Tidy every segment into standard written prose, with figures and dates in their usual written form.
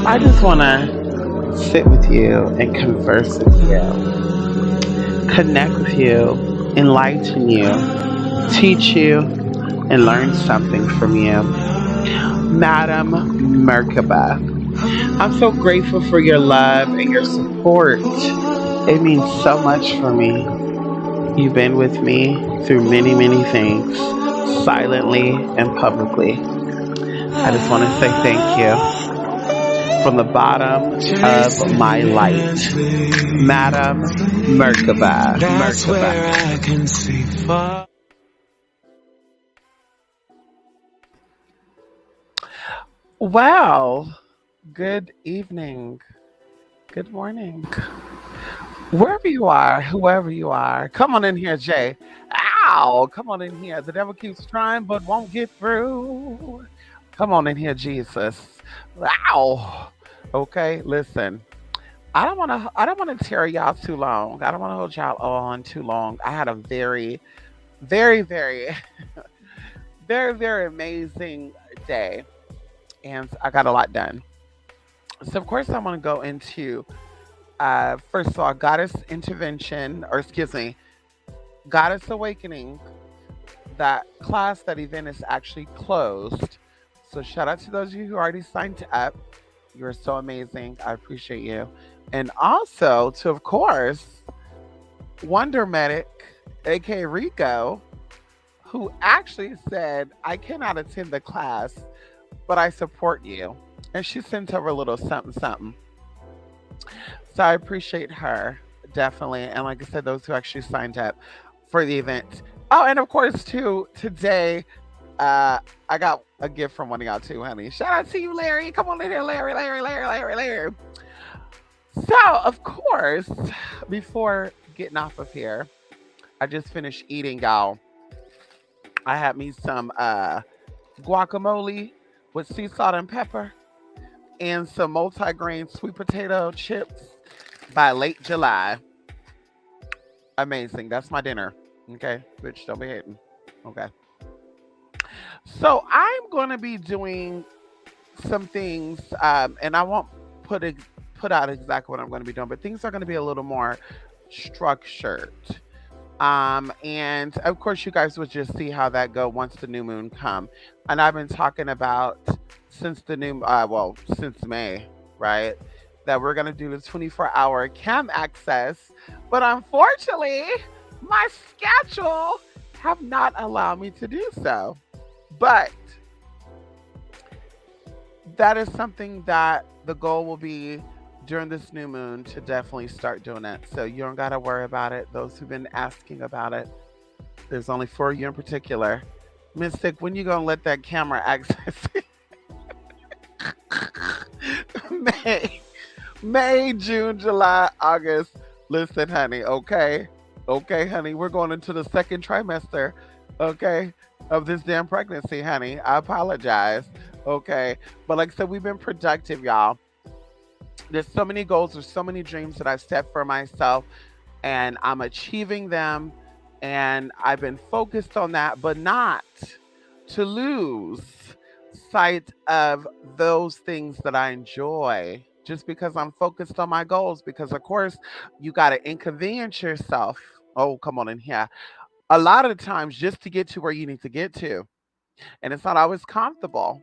I just want to sit with you and converse with you, connect with you, enlighten you, teach you, and learn something from you. Madam Merkaba, I'm so grateful for your love and your support. It means so much for me. You've been with me through many, many things, silently and publicly. I just want to say thank you from the bottom of my light. Madam Merkaba. That's Merkaba. where I can see far. Well, good evening, good morning, wherever you are, whoever you are. Come on in here, Jay. Ow! Come on in here. The devil keeps trying but won't get through. Come on in here, Jesus. Ow! Okay, listen. I don't want to tear y'all too long. I don't want to hold y'all on too long. I had a very, very, very, very, very amazing day, and I got a lot done. So of course I want to go into first of all, goddess intervention, or excuse me, goddess awakening. That class, that event is actually closed. So shout out to those of you who already signed up. You're so amazing. I appreciate you. And also to, of course, Wonder Medic, aka Rico, who actually said, I cannot attend the class, but I support you. And she sent over a little something something. So I appreciate her, definitely. And like I said, those who actually signed up for the event. Oh, and of course, too, today, I got a gift from one of y'all too, honey. Shout out to you, Larry. Come on in here, Larry, Larry, Larry, Larry, Larry. So, of course, before getting off of here, I just finished eating, y'all. I had me some guacamole with sea salt and pepper and some multi-grain sweet potato chips by late July. Amazing. That's my dinner. Okay, bitch, don't be hating. Okay. So I'm going to be doing some things, and I won't put put out exactly what I'm going to be doing, but things are going to be a little more structured. And of course, you guys would just see how that go once the new moon come. And I've been talking about since the new, well, since May, right? That we're gonna do the 24-hour cam access, but unfortunately, my schedule have not allowed me to do so. But that is something that the goal will be during this new moon to definitely start doing that. So you don't gotta worry about it. Those who've been asking about it, there's only four of you in particular. Mystic, when you gonna let that camera access May, May, June, July, August. Listen, honey, okay? Okay, honey, we're going into the second trimester, okay, of this damn pregnancy, honey. I apologize, okay? But like I said, we've been productive, y'all. There's so many goals, there's so many dreams that I've set for myself, and I'm achieving them. And I've been focused on that, but not to lose sight of those things that I enjoy just because I'm focused on my goals. Because, of course, you got to inconvenience yourself. Oh, come on in here. A lot of the times just to get to where you need to get to. And it's not always comfortable,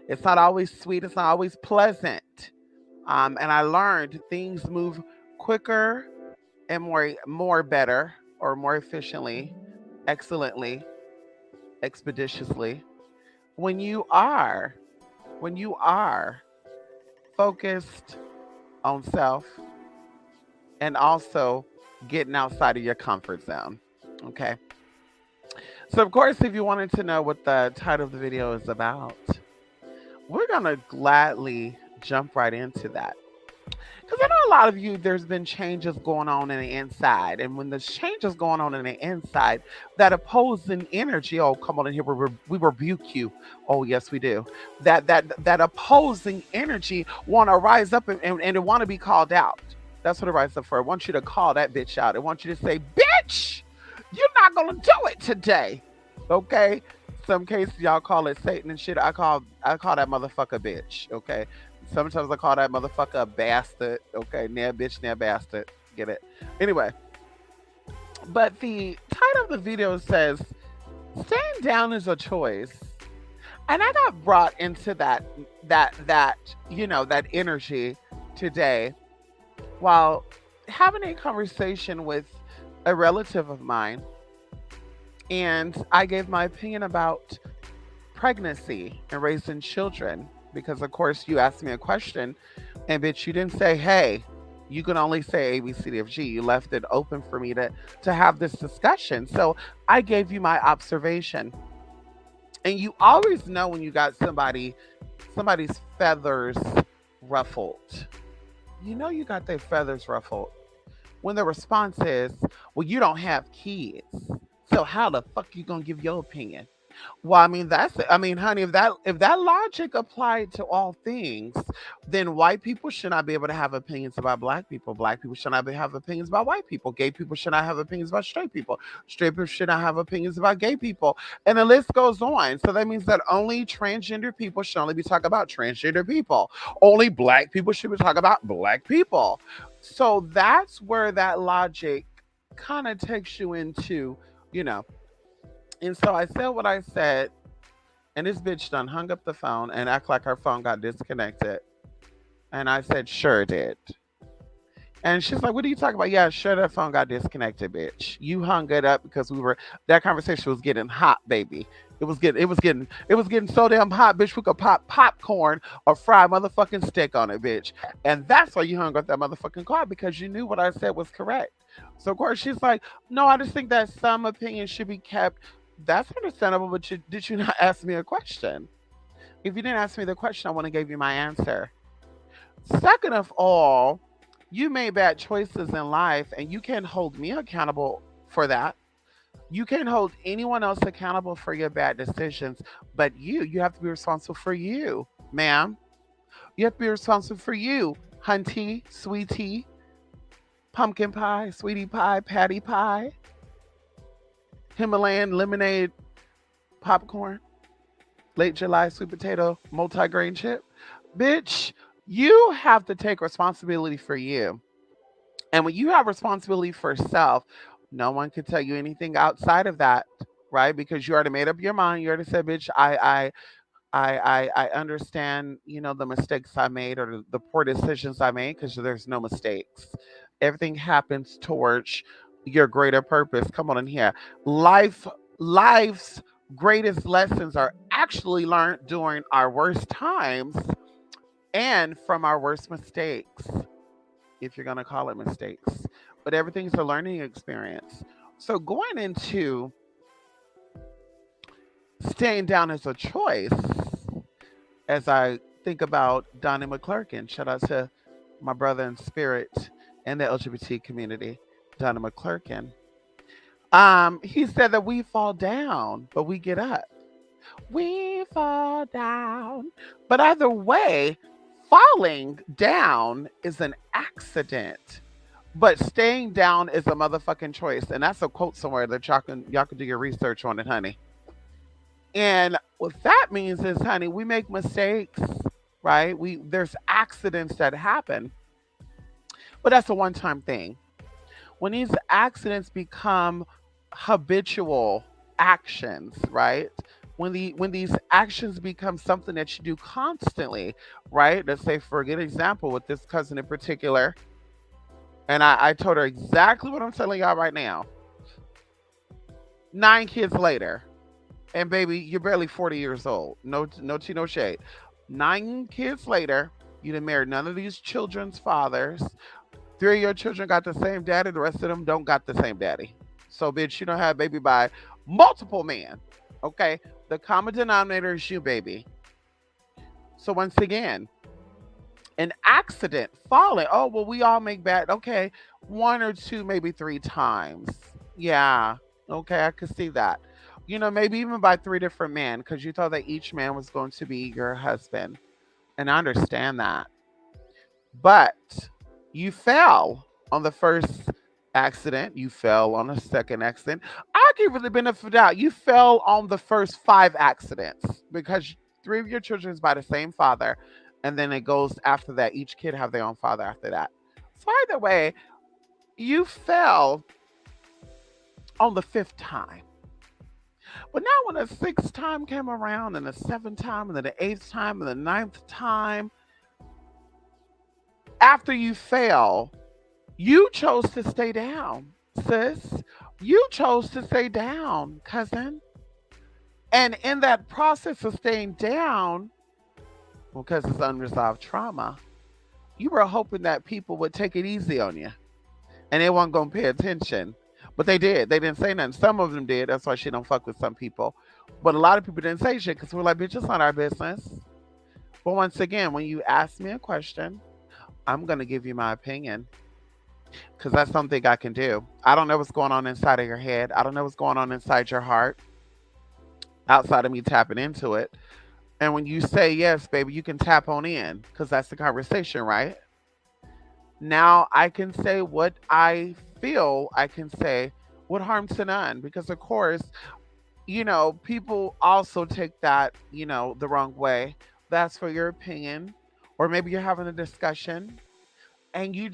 it's not always sweet, it's not always pleasant. And I learned things move quicker and more better, or more efficiently, excellently, expeditiously, when you are focused on self, and also getting outside of your comfort zone. Okay. So of course, if you wanted to know what the title of the video is about, we're gonna gladly jump right into that. Because I know a lot of you, there's been changes going on in the inside. And when there's changes going on in the inside, that opposing energy, oh, come on in here, we rebuke you. Oh, yes, we do. That opposing energy want to rise up and it want to be called out. That's what it rises up for. I want you to call that bitch out. I want you to say, bitch, you're not going to do it today. Okay? Some cases y'all call it Satan and shit. I call that motherfucker bitch. Okay. Sometimes I call that motherfucker a bastard. Okay. Nah bitch, nah bastard. Get it? Anyway, but the title of the video says staying down is a choice. And I got brought into that energy today while having a conversation with a relative of mine, and I gave my opinion about pregnancy and raising children because, of course, you asked me a question, and bitch, you didn't say, "Hey, you can only say A, B, C, D, F, G." You left it open for me to have this discussion. So I gave you my observation, and you always know when you got somebody's feathers ruffled. You know you got their feathers ruffled when the response is, "Well, you don't have kids, so how the fuck you gonna give your opinion?" Well, I mean honey, if that logic applied to all things, then white people should not be able to have opinions about black people. Black people should not have opinions about white people. Gay people should not have opinions about straight people. Straight people should not have opinions about gay people. And the list goes on. So that means that only transgender people should only be talking about transgender people. Only black people should be talking about black people. So that's where that logic kind of takes you into, you know. And so I said what I said, and this bitch done hung up the phone and act like her phone got disconnected. And I said, sure it did. And she's like, what are you talking about? Yeah, sure that phone got disconnected, bitch. You hung it up because that conversation was getting hot, baby. It was getting so damn hot, bitch. We could pop popcorn or fry motherfucking steak on it, bitch. And that's why you hung up that motherfucking call, because you knew what I said was correct. So of course she's like, no, I just think that some opinions should be kept. That's understandable, but did you not ask me a question? If you didn't ask me the question, I want to give you my answer. Second of all, you made bad choices in life, and you can't hold me accountable for that. You can't hold anyone else accountable for your bad decisions, but you have to be responsible for you, ma'am. You have to be responsible for you, hunty, sweetie, pumpkin pie, sweetie pie, patty pie, Himalayan lemonade, popcorn, late July sweet potato, multi-grain chip. Bitch, you have to take responsibility for you. And when you have responsibility for self, no one can tell you anything outside of that, right? Because you already made up your mind. You already said, bitch, I understand, the mistakes I made or the poor decisions I made, because there's no mistakes. Everything happens towards your greater purpose. Come on in here. Life's greatest lessons are actually learned during our worst times and from our worst mistakes, if you're going to call it mistakes. But everything's a learning experience. So going into staying down as a choice, as I think about Donnie McClurkin, shout out to my brother in spirit and the LGBT community, Donnie McClurkin. He said that we fall down, but we get up. We fall down. But either way, falling down is an accident. But staying down is a motherfucking choice. And that's a quote somewhere that y'all can do your research on it, honey. And what that means is, honey, we make mistakes, right? There's accidents that happen, but that's a one-time thing. When these accidents become habitual actions, right? When these actions become something that you do constantly, right? Let's say, for a good example, with this cousin in particular, and I told her exactly what I'm telling y'all right now. 9 kids later, and baby, you're barely 40 years old. No, no tea, no shade. 9 kids later, you didn't marry none of these children's fathers. 3 of your children got the same daddy. The rest of them don't got the same daddy. So, bitch, you don't have baby by multiple men. Okay? The common denominator is you, baby. So once again, an accident, falling. Oh, well, we all make bad. Okay, 1 or 2, maybe 3 times. Yeah. Okay, I could see that. Maybe even by 3 different men, because you thought that each man was going to be your husband. And I understand that. But you fell on the first accident. You fell on the second accident. I I'll give you the benefit of the doubt. You fell on the first 5 accidents because 3 of your children is by the same father, and then it goes after that. Each kid have their own father after that. So either way, you fell on the 5th time. But now when the 6th time came around, and the 7th time, and then the 8th time, and the 9th time, after you fell, you chose to stay down, sis. You chose to stay down, cousin. And in that process of staying down, because it's unresolved trauma, you were hoping that people would take it easy on you and they weren't going to pay attention. But they did. They didn't say nothing. Some of them did. That's why she don't fuck with some people. But a lot of people didn't say shit because we're like, bitch, it's not our business. But once again, when you ask me a question, I'm going to give you my opinion because that's something I can do. I don't know what's going on inside of your head. I don't know what's going on inside your heart outside of me tapping into it. And when you say yes, baby, you can tap on in because that's the conversation, right? Now I can say what I feel. I can say what harm to none because, of course, people also take that, the wrong way. That's for your opinion. Or maybe you're having a discussion and you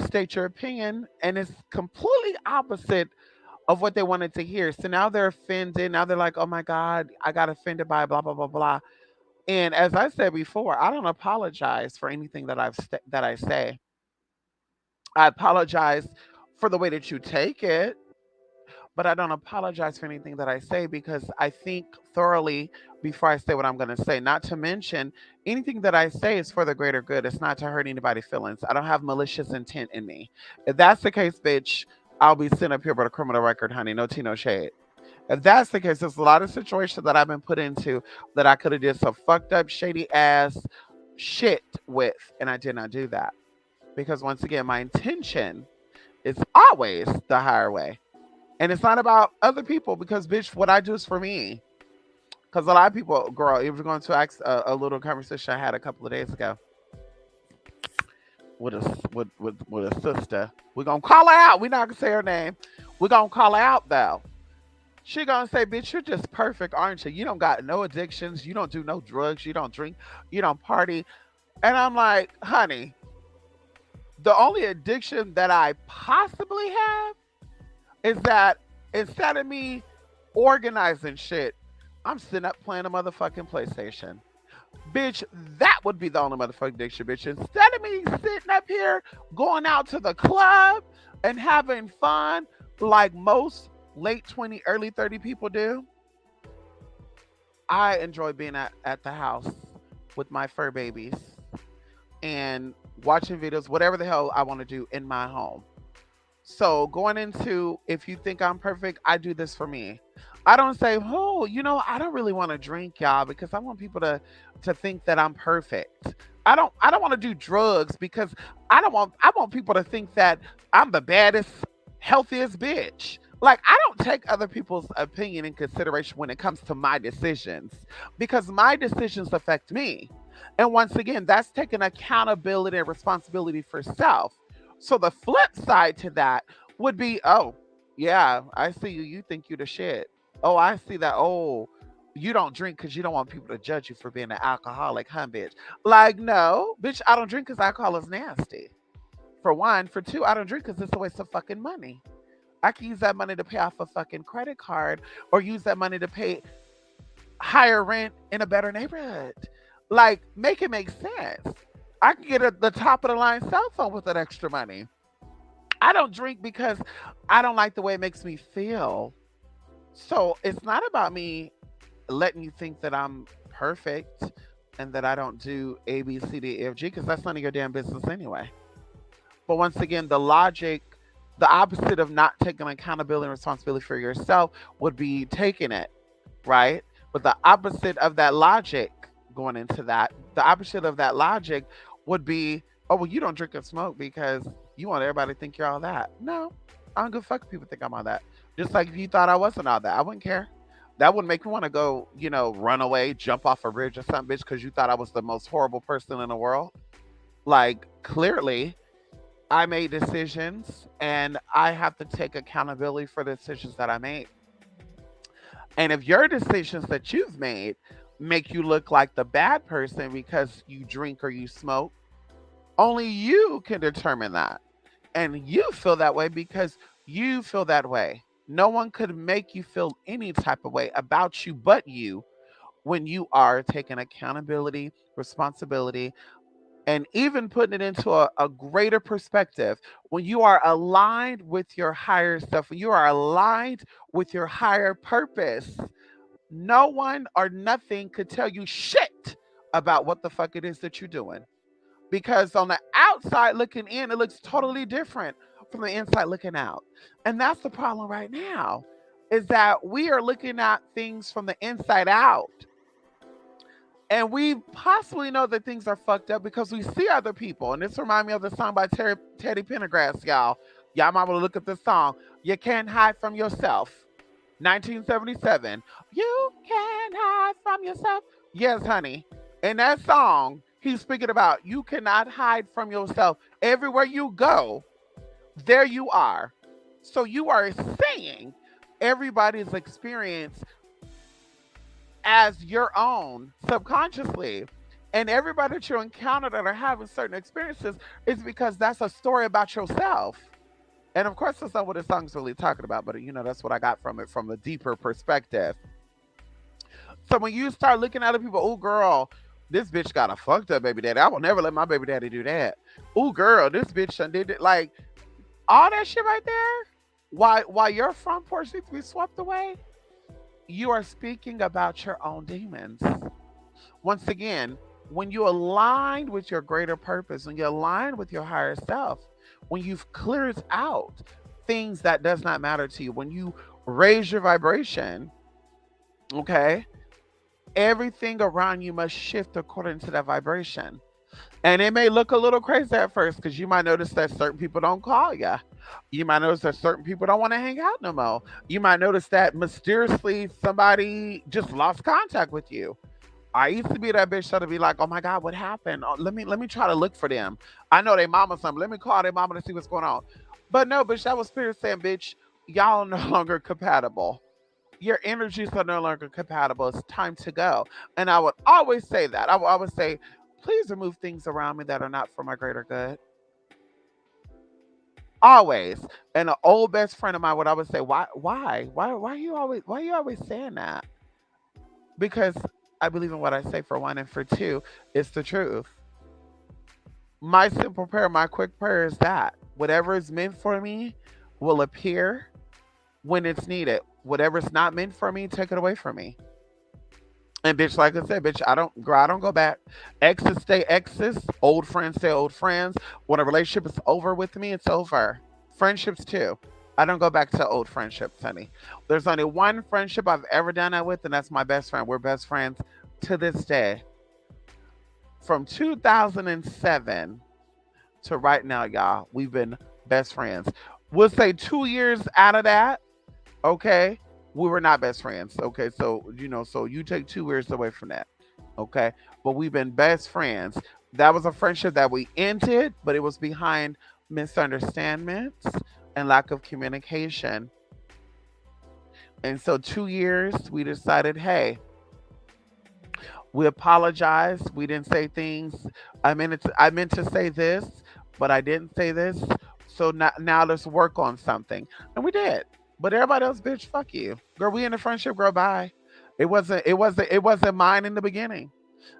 state your opinion and it's completely opposite of what they wanted to hear. So now they're offended. Now they're like, oh my God, I got offended by blah, blah, blah, blah. And as I said before, I don't apologize for anything that I say. I apologize for the way that you take it, but I don't apologize for anything that I say because I think thoroughly before I say what I'm going to say. Not to mention, anything that I say is for the greater good. It's not to hurt anybody's feelings. I don't have malicious intent in me. If that's the case, bitch, I'll be sent up here with a criminal record, honey. No tea, no shade. If that's the case, there's a lot of situations that I've been put into that I could have did some fucked up, shady ass shit with, and I did not do that because once again, my intention is always the higher way. And it's not about other people because, bitch, what I do is for me. Because a lot of people, girl, if you're going to ask a little conversation I had a couple of days ago with a sister, we're going to call her out. We're not going to say her name. We're going to call her out, though. She going to say, bitch, you're just perfect, aren't you? You don't got no addictions. You don't do no drugs. You don't drink. You don't party. And I'm like, honey, the only addiction that I possibly have is that instead of me organizing shit, I'm sitting up playing a motherfucking PlayStation. Bitch, that would be the only motherfucking addiction, bitch. Instead of me sitting up here going out to the club and having fun like most late 20, early 30 people do, I enjoy being at the house with my fur babies and watching videos, whatever the hell I want to do in my home. So going into, if you think I'm perfect, I do this for me. I don't say, oh, I don't really want to drink, y'all, because I want people to think that I'm perfect. I don't want to do drugs because I want people to think that I'm the baddest, healthiest bitch. Like I don't take other people's opinion in consideration when it comes to my decisions because my decisions affect me. And once again, that's taking accountability and responsibility for self. So the flip side to that would be, oh, yeah, I see you. You think you the shit. Oh, I see that. Oh, you don't drink because you don't want people to judge you for being an alcoholic, huh, bitch? Like, no, bitch, I don't drink because alcohol is nasty. For one. For two, I don't drink because it's a waste of fucking money. I can use that money to pay off a fucking credit card or use that money to pay higher rent in a better neighborhood. Like, make it make sense. I can get the top of the line cell phone with that extra money. I don't drink because I don't like the way it makes me feel. So it's not about me letting you think that I'm perfect and that I don't do A, B, C, D, E, F, G, because that's none of your damn business anyway. But once again, the logic, the opposite of not taking accountability and responsibility for yourself would be taking it, right? But the opposite of that logic going into that, the opposite of that logic would be, oh, well, you don't drink and smoke because you want everybody to think you're all that. No, I don't give a fuck if people think I'm all that. Just like if you thought I wasn't all that, I wouldn't care. That wouldn't make me want to go, run away, jump off a ridge or something, bitch, because you thought I was the most horrible person in the world. Like, clearly, I made decisions and I have to take accountability for the decisions that I made. And if your decisions that you've made make you look like the bad person because you drink or you smoke, only you can determine that. And you feel that way because you feel that way. No one could make you feel any type of way about you but you when you are taking accountability, responsibility, and even putting it into a greater perspective. When you are aligned with your higher self, when you are aligned with your higher purpose, no one or nothing could tell you shit about what the fuck it is that you're doing. Because on the outside looking in, it looks totally different from the inside looking out. And that's the problem right now, is that we are looking at things from the inside out. And we possibly know that things are fucked up because we see other people. And this reminds me of the song by Teddy Pendergrass, y'all. Y'all might want to look at this song. You can't hide from yourself. 1977. You can't hide from yourself. Yes, honey. In that song, he's speaking about you cannot hide from yourself. Everywhere you go, there you are. So you are saying everybody's experience as your own subconsciously. And everybody that you encounter that are having certain experiences is because that's a story about yourself. And of course, that's not what the song's really talking about, but that's what I got from it from a deeper perspective. So when you start looking at other people, oh girl, this bitch got a fucked up baby daddy. I will never let my baby daddy do that. Oh girl, this bitch done did it. Like all that shit right there. Why your front porch needs to be swept away? You are speaking about your own demons. Once again, when you align with your greater purpose, when you align with your higher self, when you've cleared out things that does not matter to you, when you raise your vibration, okay, everything around you must shift according to that vibration. And it may look a little crazy at first because you might notice that certain people don't call you. You might notice that certain people don't want to hang out no more. You might notice that mysteriously somebody just lost contact with you. I used to be that bitch that'd be like, "Oh my god, what happened? Oh, let me try to look for them. I know they mama something. Let me call their mama to see what's going on." But no, bitch, that was spirit saying, "Bitch, y'all no longer compatible. Your energies are no longer compatible. It's time to go." And I would always say that. I would always say, "Please remove things around me that are not for my greater good." Always. And an old best friend of mine would always say, why are you always saying that?" Because I believe in what I say, for one, and for two, it's the truth. My simple prayer, my quick prayer is that whatever is meant for me will appear when it's needed. Whatever's not meant for me, take it away from me. And bitch, like I said, bitch, I don't go back. Exes stay exes. Old friends stay old friends. When a relationship is over with me, it's over. Friendships too. I don't go back to old friendships, honey. There's only one friendship I've ever done that with, and that's my best friend. We're best friends to this day. From 2007 to right now, y'all, we've been best friends. We'll say 2 years out of that, okay, we were not best friends. Okay, so you take 2 years away from that. Okay, but we've been best friends. That was a friendship that we ended, but it was behind misunderstandings and lack of communication. And so 2 years, we decided, hey, we apologized. We didn't say things. I meant to say this, but I didn't say this. So now let's work on something, and we did. But everybody else, bitch, fuck you, girl. We in a friendship, girl. Bye. It wasn't mine in the beginning.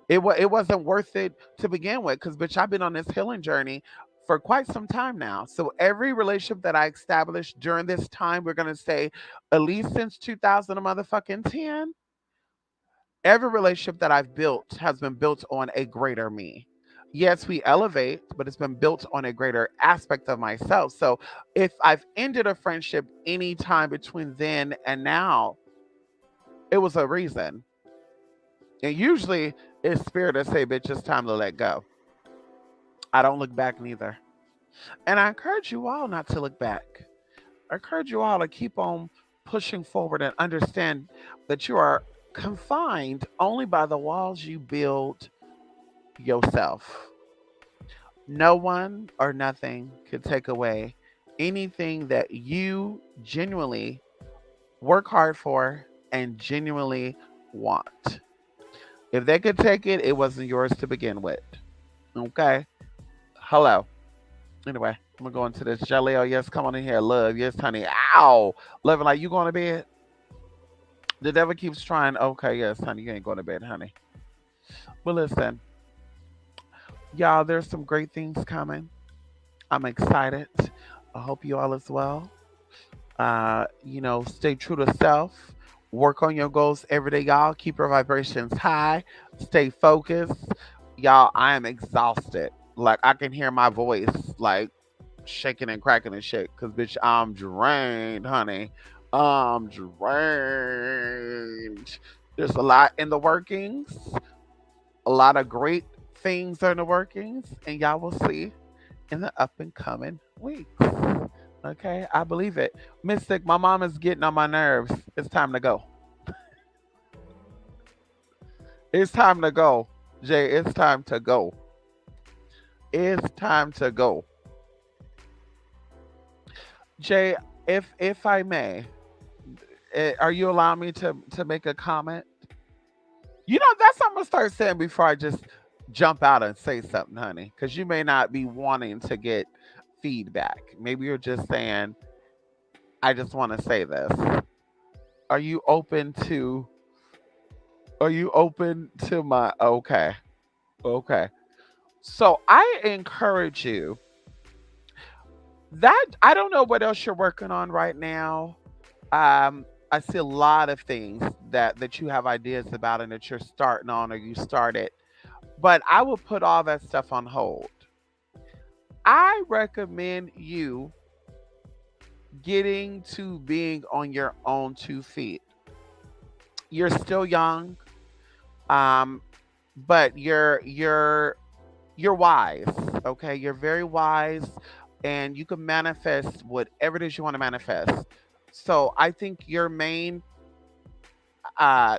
It wasn't worth it to begin with, because bitch, I've been on this healing journey for quite some time now. So every relationship that I established during this time, we're gonna say at least since 2000 a motherfucking 10, every relationship that I've built has been built on a greater me. Yes, we elevate, but it's been built on a greater aspect of myself. So if I've ended a friendship any time between then and now, it was a reason. And usually it's spirit that say, bitch, it's time to let go. I don't look back neither. And I encourage you all not to look back. I encourage you all to keep on pushing forward and understand that you are confined only by the walls you build yourself. No one or nothing can take away anything that you genuinely work hard for, and genuinely want. If they could take it, it wasn't yours to begin with. Okay? Hello. Anyway, I'm gonna go into this. Jaleel, yes, come on in here. Love, yes, honey. Ow! Loving like you going to bed? The devil keeps trying. Okay, yes, honey, you ain't going to bed, honey. But listen, y'all, there's some great things coming. I'm excited. I hope you all as well. Stay true to self. Work on your goals every day, y'all. Keep your vibrations high. Stay focused. Y'all, I am exhausted. Like I can hear my voice like shaking and cracking and shit. Cause bitch, I'm drained, honey. I'm drained. There's a lot in the workings. A lot of great things are in the workings, and y'all will see in the up and coming weeks. Okay, I believe it. Mystic, my mom is getting on my nerves. It's time to go. It's time to go. Jay, it's time to go. It's time to go. Jay, if I may, are you allowing me to make a comment? That's what I'm gonna start saying before I just jump out and say something, honey. Because you may not be wanting to get feedback. Maybe you're just saying, I just want to say this. Are you open to are you open to my okay. Okay. So I encourage you that I don't know what else you're working on right now. I see a lot of things that you have ideas about and that you're starting on or you started, but I will put all that stuff on hold. I recommend you getting to being on your own 2 feet. You're still young, um, but you're wise. Okay, you're very wise, and you can manifest whatever it is you want to manifest. So I think your main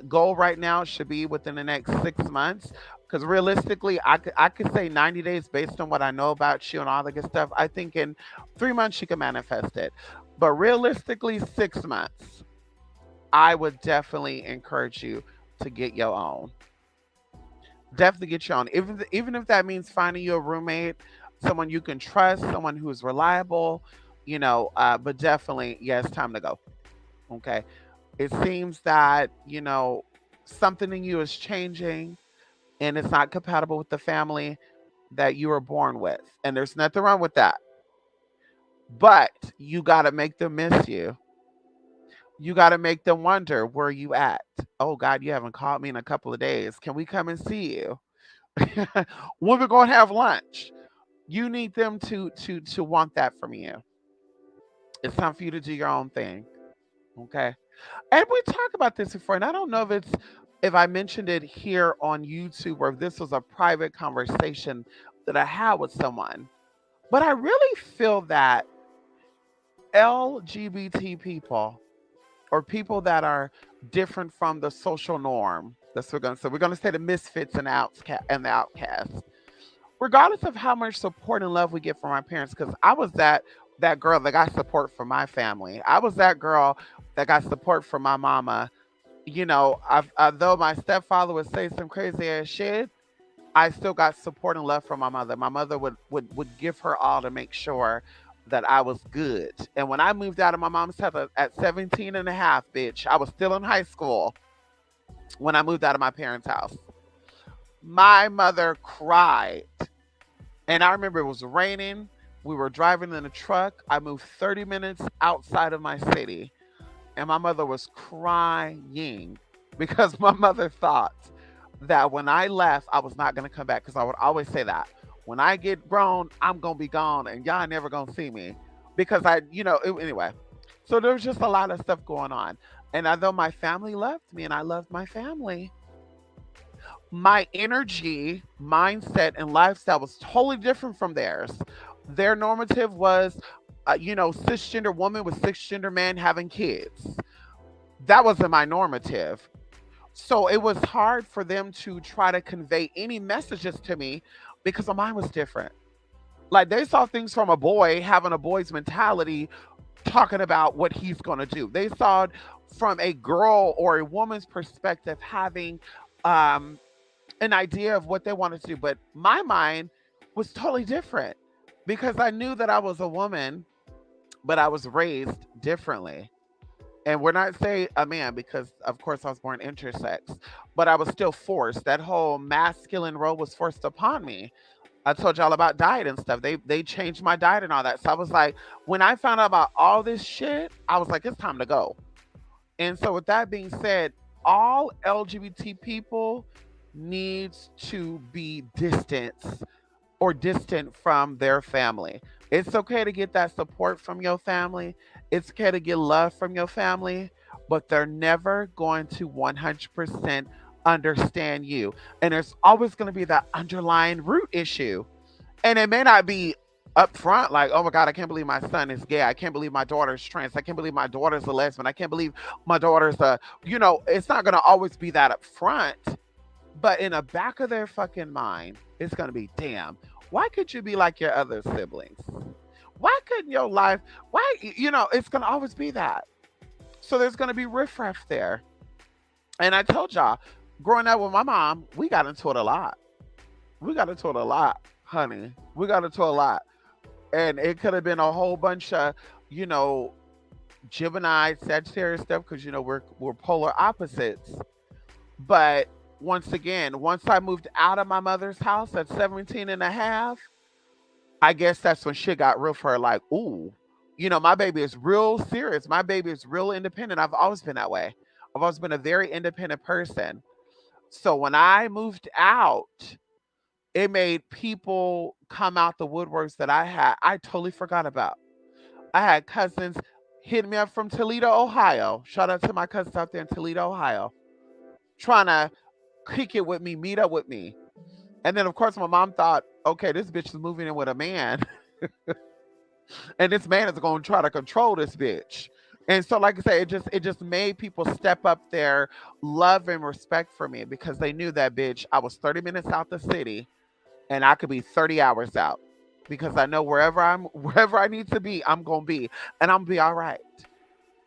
goal right now should be within the next 6 months. Because realistically, I could say 90 days based on what I know about you and all the good stuff. I think in 3 months you can manifest it, but realistically, 6 months. I would definitely encourage you to get your own. Definitely get your own. Even if that means finding you a roommate, someone you can trust, someone who is reliable. But definitely, yeah, it's time to go. Okay. It seems that something in you is changing and it's not compatible with the family that you were born with. And there's nothing wrong with that. But you got to make them miss you. You got to make them wonder, where you at? Oh, God, you haven't called me in a couple of days. Can we come and see you? When we're going to have lunch? You need them to want that from you. It's time for you to do your own thing. Okay. And we talked about this before, and I don't know if I mentioned it here on YouTube or if this was a private conversation that I had with someone. But I really feel that LGBT people or people that are different from the social norm, that's what we're going to say. We're going to say the misfits and the outcasts, regardless of how much support and love we get from our parents. Because I was that girl that got support from my family. I was that girl that got support from my mama. Though my stepfather would say some crazy ass shit, I still got support and love from my mother. My mother would give her all to make sure that I was good. And when I moved out of my mom's house at 17 and a half, bitch, I was still in high school when I moved out of my parents' house. My mother cried. And I remember it was raining. We were driving in a truck. I moved 30 minutes outside of my city. And my mother was crying because my mother thought that when I left, I was not going to come back. Because I would always say that when I get grown, I'm going to be gone and y'all never going to see me. Because anyway. So there was just a lot of stuff going on. And although my family loved me and I loved my family, my energy, mindset, and lifestyle was totally different from theirs. Their normative was, cisgender woman with cisgender man having kids. That wasn't my normative. So it was hard for them to try to convey any messages to me because my mind was different. Like they saw things from a boy having a boy's mentality, talking about what he's going to do. They saw it from a girl or a woman's perspective having um, an idea of what they wanted to do. But my mind was totally different because I knew that I was a woman, but I was raised differently. And we're not saying a man because, of course, I was born intersex, but I was still forced. That whole masculine role was forced upon me. I told y'all about diet and stuff. They changed my diet and all that. So I was like, when I found out about all this shit, I was like, it's time to go. And so with that being said, all LGBT people needs to be distant from their family. It's okay to get that support from your family. It's okay to get love from your family, but they're never going to 100% understand you. And there's always going to be that underlying root issue. And it may not be up front like, oh my God, I can't believe my son is gay. I can't believe my daughter's trans. I can't believe my daughter's a lesbian. I can't believe my daughter's it's not going to always be that up front. But in the back of their fucking mind, it's going to be, damn, why could you be like your other siblings? Why couldn't your life, it's going to always be that. So there's going to be riffraff there. And I told y'all, growing up with my mom, we got into it a lot. We got into it a lot, honey. We got into it a lot. And it could have been a whole bunch of, you know, Gemini, Sagittarius stuff because, we're polar opposites. But once again, once I moved out of my mother's house at 17 and a half, I guess that's when shit got real for her. Like, ooh, my baby is real serious. My baby is real independent. I've always been that way. I've always been a very independent person. So when I moved out, it made people come out the woodworks that I totally forgot about. I had cousins hitting me up from Toledo, Ohio. Shout out to my cousins out there in Toledo, Ohio, trying to kick it with me, meet up with me. And then, of course, my mom thought, okay, this bitch is moving in with a man, and this man is going to try to control this bitch. And so, like I say, it just made people step up their love and respect for me because they knew that bitch. I was 30 minutes out the city, and I could be 30 hours out because I know wherever I need to be, I'm gonna be, and I'm gonna be all right.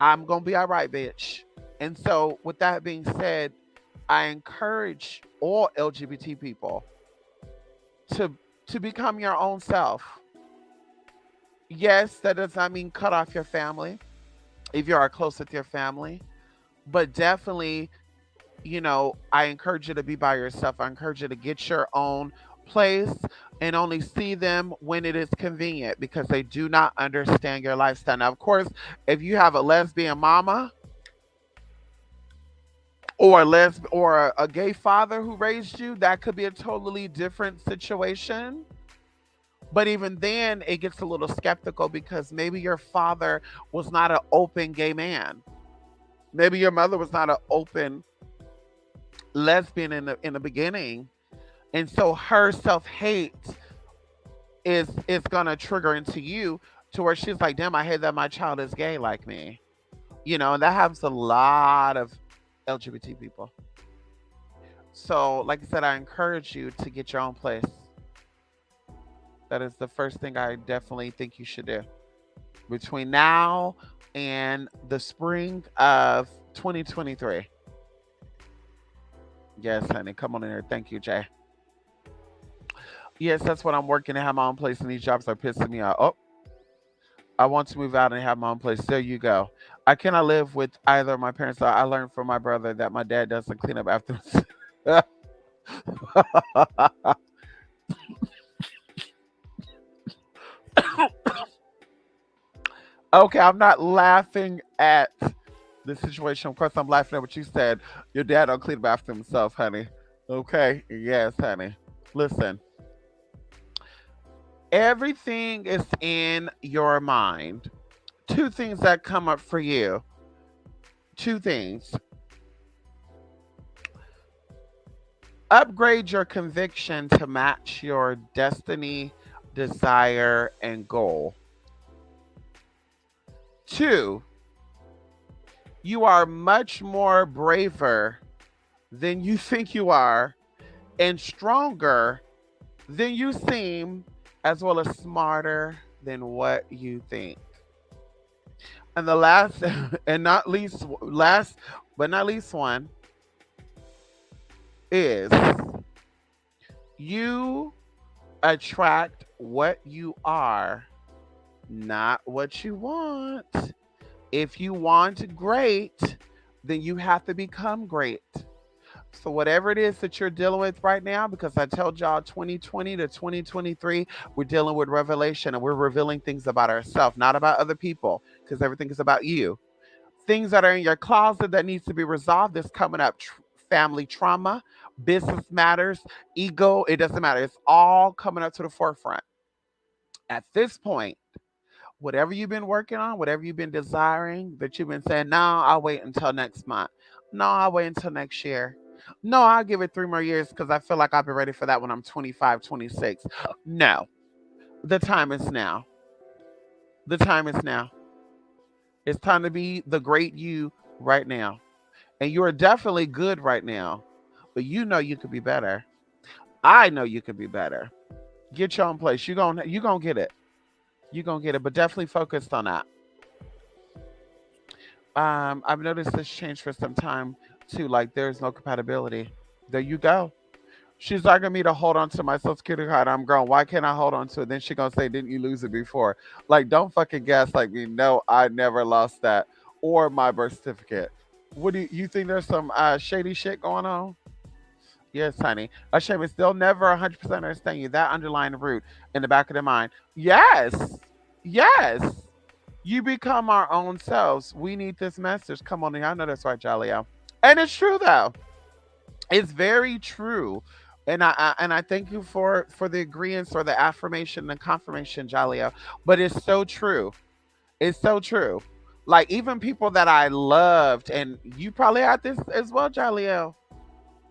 I'm gonna be all right, bitch. And so, with that being said, I encourage all LGBT people to to become your own self. Yes, that does not mean cut off your family if you are close with your family, but definitely, I encourage you to be by yourself. I encourage you to get your own place and only see them when it is convenient because they do not understand your lifestyle. Now, of course, if you have a lesbian mama or a gay father who raised you, that could be a totally different situation. But even then, it gets a little skeptical because maybe your father was not an open gay man. Maybe your mother was not an open lesbian in the beginning, and so her self hate is gonna trigger into you to where she's like, "Damn, I hate that my child is gay like me." And that happens to a lot of LGBT people. So, like I said, I encourage you to get your own place. That is the first thing I definitely think you should do between now and the spring of 2023. Yes, honey. Come on in here. Thank you, Jay. Yes, that's what I'm working to have my own place, and these jobs are pissing me off. Oh, I want to move out and have my own place. There you go. I cannot live with either of my parents. I learned from my brother that my dad doesn't clean up after himself. Okay, I'm not laughing at the situation. Of course, I'm laughing at what you said. Your dad don't clean up after himself, honey. Okay? Yes, honey. Listen, everything is in your mind. Two things that come up for you. Two things. Upgrade your conviction to match your destiny, desire, and goal. Two, you are much more braver than you think you are and stronger than you seem, as well as smarter than what you think. And the last and not least last but not least one is you attract what you are, not what you want. If you want great, then you have to become great. So whatever it is that you're dealing with right now, because I told y'all 2020 to 2023, we're dealing with revelation and we're revealing things about ourselves, not about other people, because everything is about you. Things that are in your closet that needs to be resolved is coming up. Family trauma, business matters, ego, it doesn't matter. It's all coming up to the forefront. At this point, whatever you've been working on, whatever you've been desiring, that you've been saying, no, I'll wait until next month. No, I'll wait until next year. No, I'll give it 3 more years because I feel like I'll be ready for that when I'm 25, 26. No, the time is now. The time is now. It's time to be the great you right now. And you are definitely good right now, but you know you could be better. I know you could be better. Get your own place. You gonna get it. You gonna get it. But definitely focused on that. I've noticed this change for some time too. Like there's no compatibility. There you go. She's arguing me to hold on to my social security card. I'm grown. Why can't I hold on to it? Then she gonna say, "Didn't you lose it before?" Like, don't fucking guess like me. No, I never lost that or my birth certificate. What do you think? There's some shady shit going on? Yes, honey. A shame is they'll never 100% understand you. That underlying root in the back of their mind. Yes, yes. You become our own selves. We need this message. Come on, I know that's right, Jaleo. And it's true though. It's very true. And I thank you for the agreement or the affirmation and confirmation, Jaleo. But it's so true. It's so true. Like even people that I loved, and you probably had this as well, Jaleo.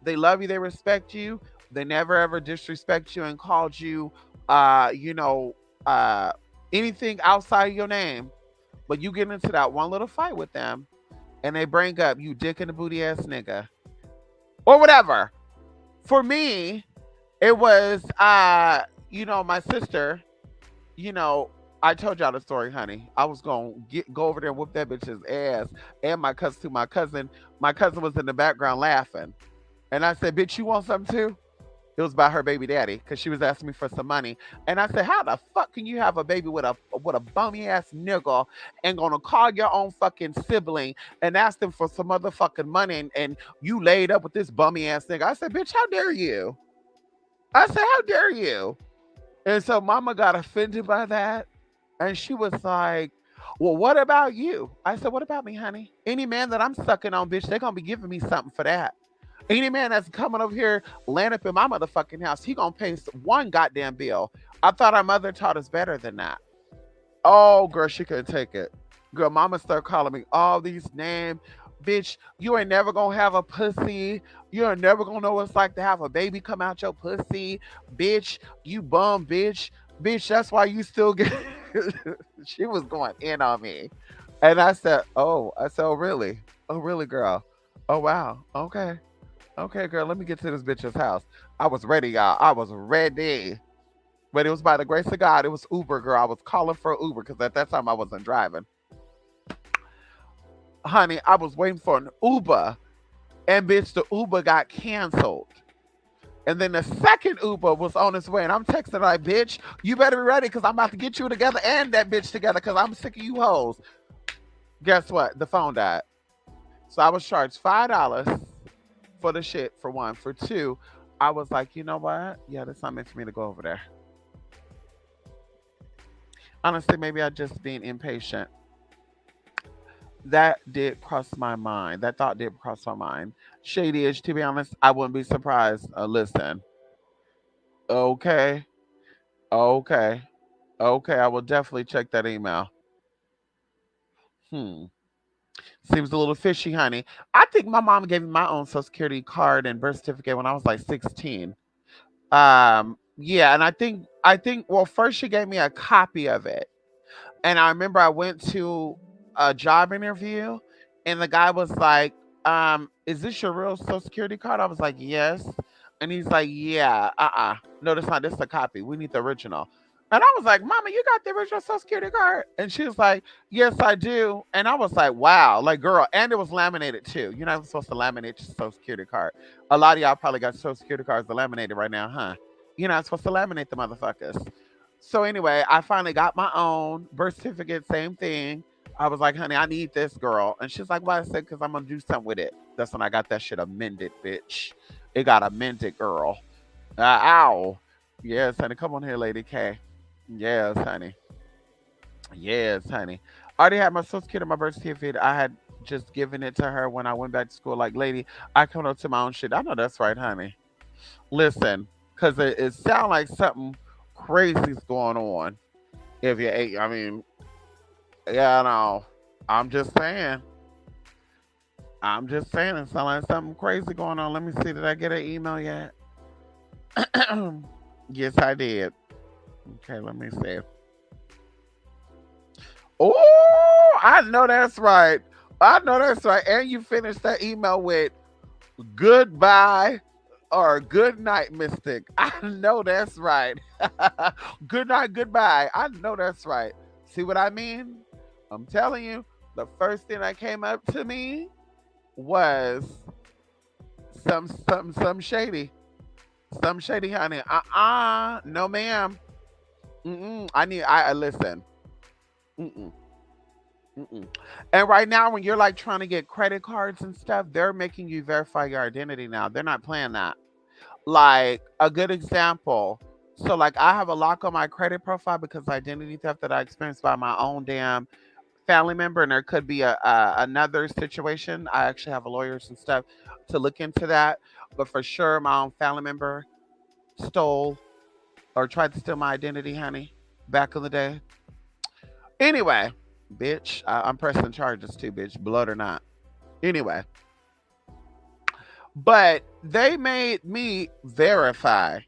They love you, they respect you, they never ever disrespect you and called you you know, uh anything outside of your name. But you get into that one little fight with them and they bring up you dick in the booty ass nigga. Or whatever. For me, it was my sister, you know, I told y'all the story, honey. I was gonna go over there and whoop that bitch's ass and my cousin too. My cousin was in the background laughing. And I said, bitch, you want something too? It was about her baby daddy because she was asking me for some money. And I said, how the fuck can you have a baby with a bummy ass nigga and gonna call your own fucking sibling and ask them for some motherfucking money and you laid up with this bummy ass nigga? I said, bitch, how dare you? I said, how dare you? And so mama got offended by that. And she was like, well, what about you? I said, what about me, honey? Any man that I'm sucking on, bitch, they're gonna be giving me something for that. Any man that's coming over here, land up in my motherfucking house, he gonna pay one goddamn bill. I thought our mother taught us better than that. Oh, girl, she couldn't take it. Girl, mama started calling me all these names. Bitch, you ain't never gonna have a pussy. You ain't never gonna know what it's like to have a baby come out your pussy. Bitch, you bum bitch. Bitch, that's why you still get. She was going in on me. And oh, really? Oh, really, girl? Oh, wow. Okay. Okay, girl, let me get to this bitch's house. I was ready, y'all. I was ready. But it was by the grace of God. It was Uber, girl. I was calling for Uber because at that time I wasn't driving. Honey, I was waiting for an Uber. And bitch, the Uber got canceled. And then the second Uber was on its way. And I'm texting like, bitch, you better be ready because I'm about to get you together and that bitch together because I'm sick of you hoes. Guess what? The phone died. So I was charged $5 for the shit for one. For two, I was like, you know what? Yeah, that's not meant for me to go over there. Honestly, maybe I just being impatient. That did cross my mind. That thought did cross my mind. Shady is, to be honest, I wouldn't be surprised. Listen, okay, okay, okay. I will definitely check that email. Hmm. Seems a little fishy, honey. I think my mom gave me my own social security card and birth certificate when I was like 16. Yeah, and I think well first she gave me a copy of it. And I remember I went to a job interview and the guy was like, is this your real social security card? I was like, yes. And he's like, yeah, no, that's not this is a copy. We need the original. And I was like, Mama, you got the original Social Security card? And she was like, Yes, I do. And I was like, wow, like, girl, and it was laminated too. You're not supposed to laminate your Social Security card. A lot of y'all probably got Social Security cards that laminated right now, huh? You're not supposed to laminate the motherfuckers. So anyway, I finally got my own birth certificate, same thing. I was like, honey, I need this, girl. And she's like, why? I said, because I'm going to do something with it. That's when I got that shit amended, bitch. It got amended, girl. Ow. Yes, honey. Come on here, Lady K. Yes, honey. Yes, honey. I already had my social security, my birth certificate. I had just given it to her when I went back to school. Like, lady, I come up to my own shit. I know that's right, honey. Listen, because it sounds like something crazy's going on. If you, I mean, yeah, I know. I'm just saying. I'm just saying it sounds like something crazy going on. Let me see. Did I get an email yet? Yes, I did. Okay, let me see. Oh, I know that's right. I know that's right. And you finished that email with goodbye or good night, Mystic. I know that's right. Good night, goodbye. I know that's right. See what I mean? I'm telling you, the first thing that came up to me was some shady. Some shady, honey. No, ma'am. I listen. Mm-mm. Mm-mm. And right now, when you're like trying to get credit cards and stuff, they're making you verify your identity now. They're not playing that. Like a good example. So, like, I have a lock on my credit profile because identity theft that I experienced by my own damn family member, and there could be another situation. I actually have lawyers and stuff to look into that, but for sure, my own family member stole or tried to steal my identity, honey, back in the day. Anyway, bitch, I'm pressing charges too, bitch, blood or not. Anyway, but they made me verify.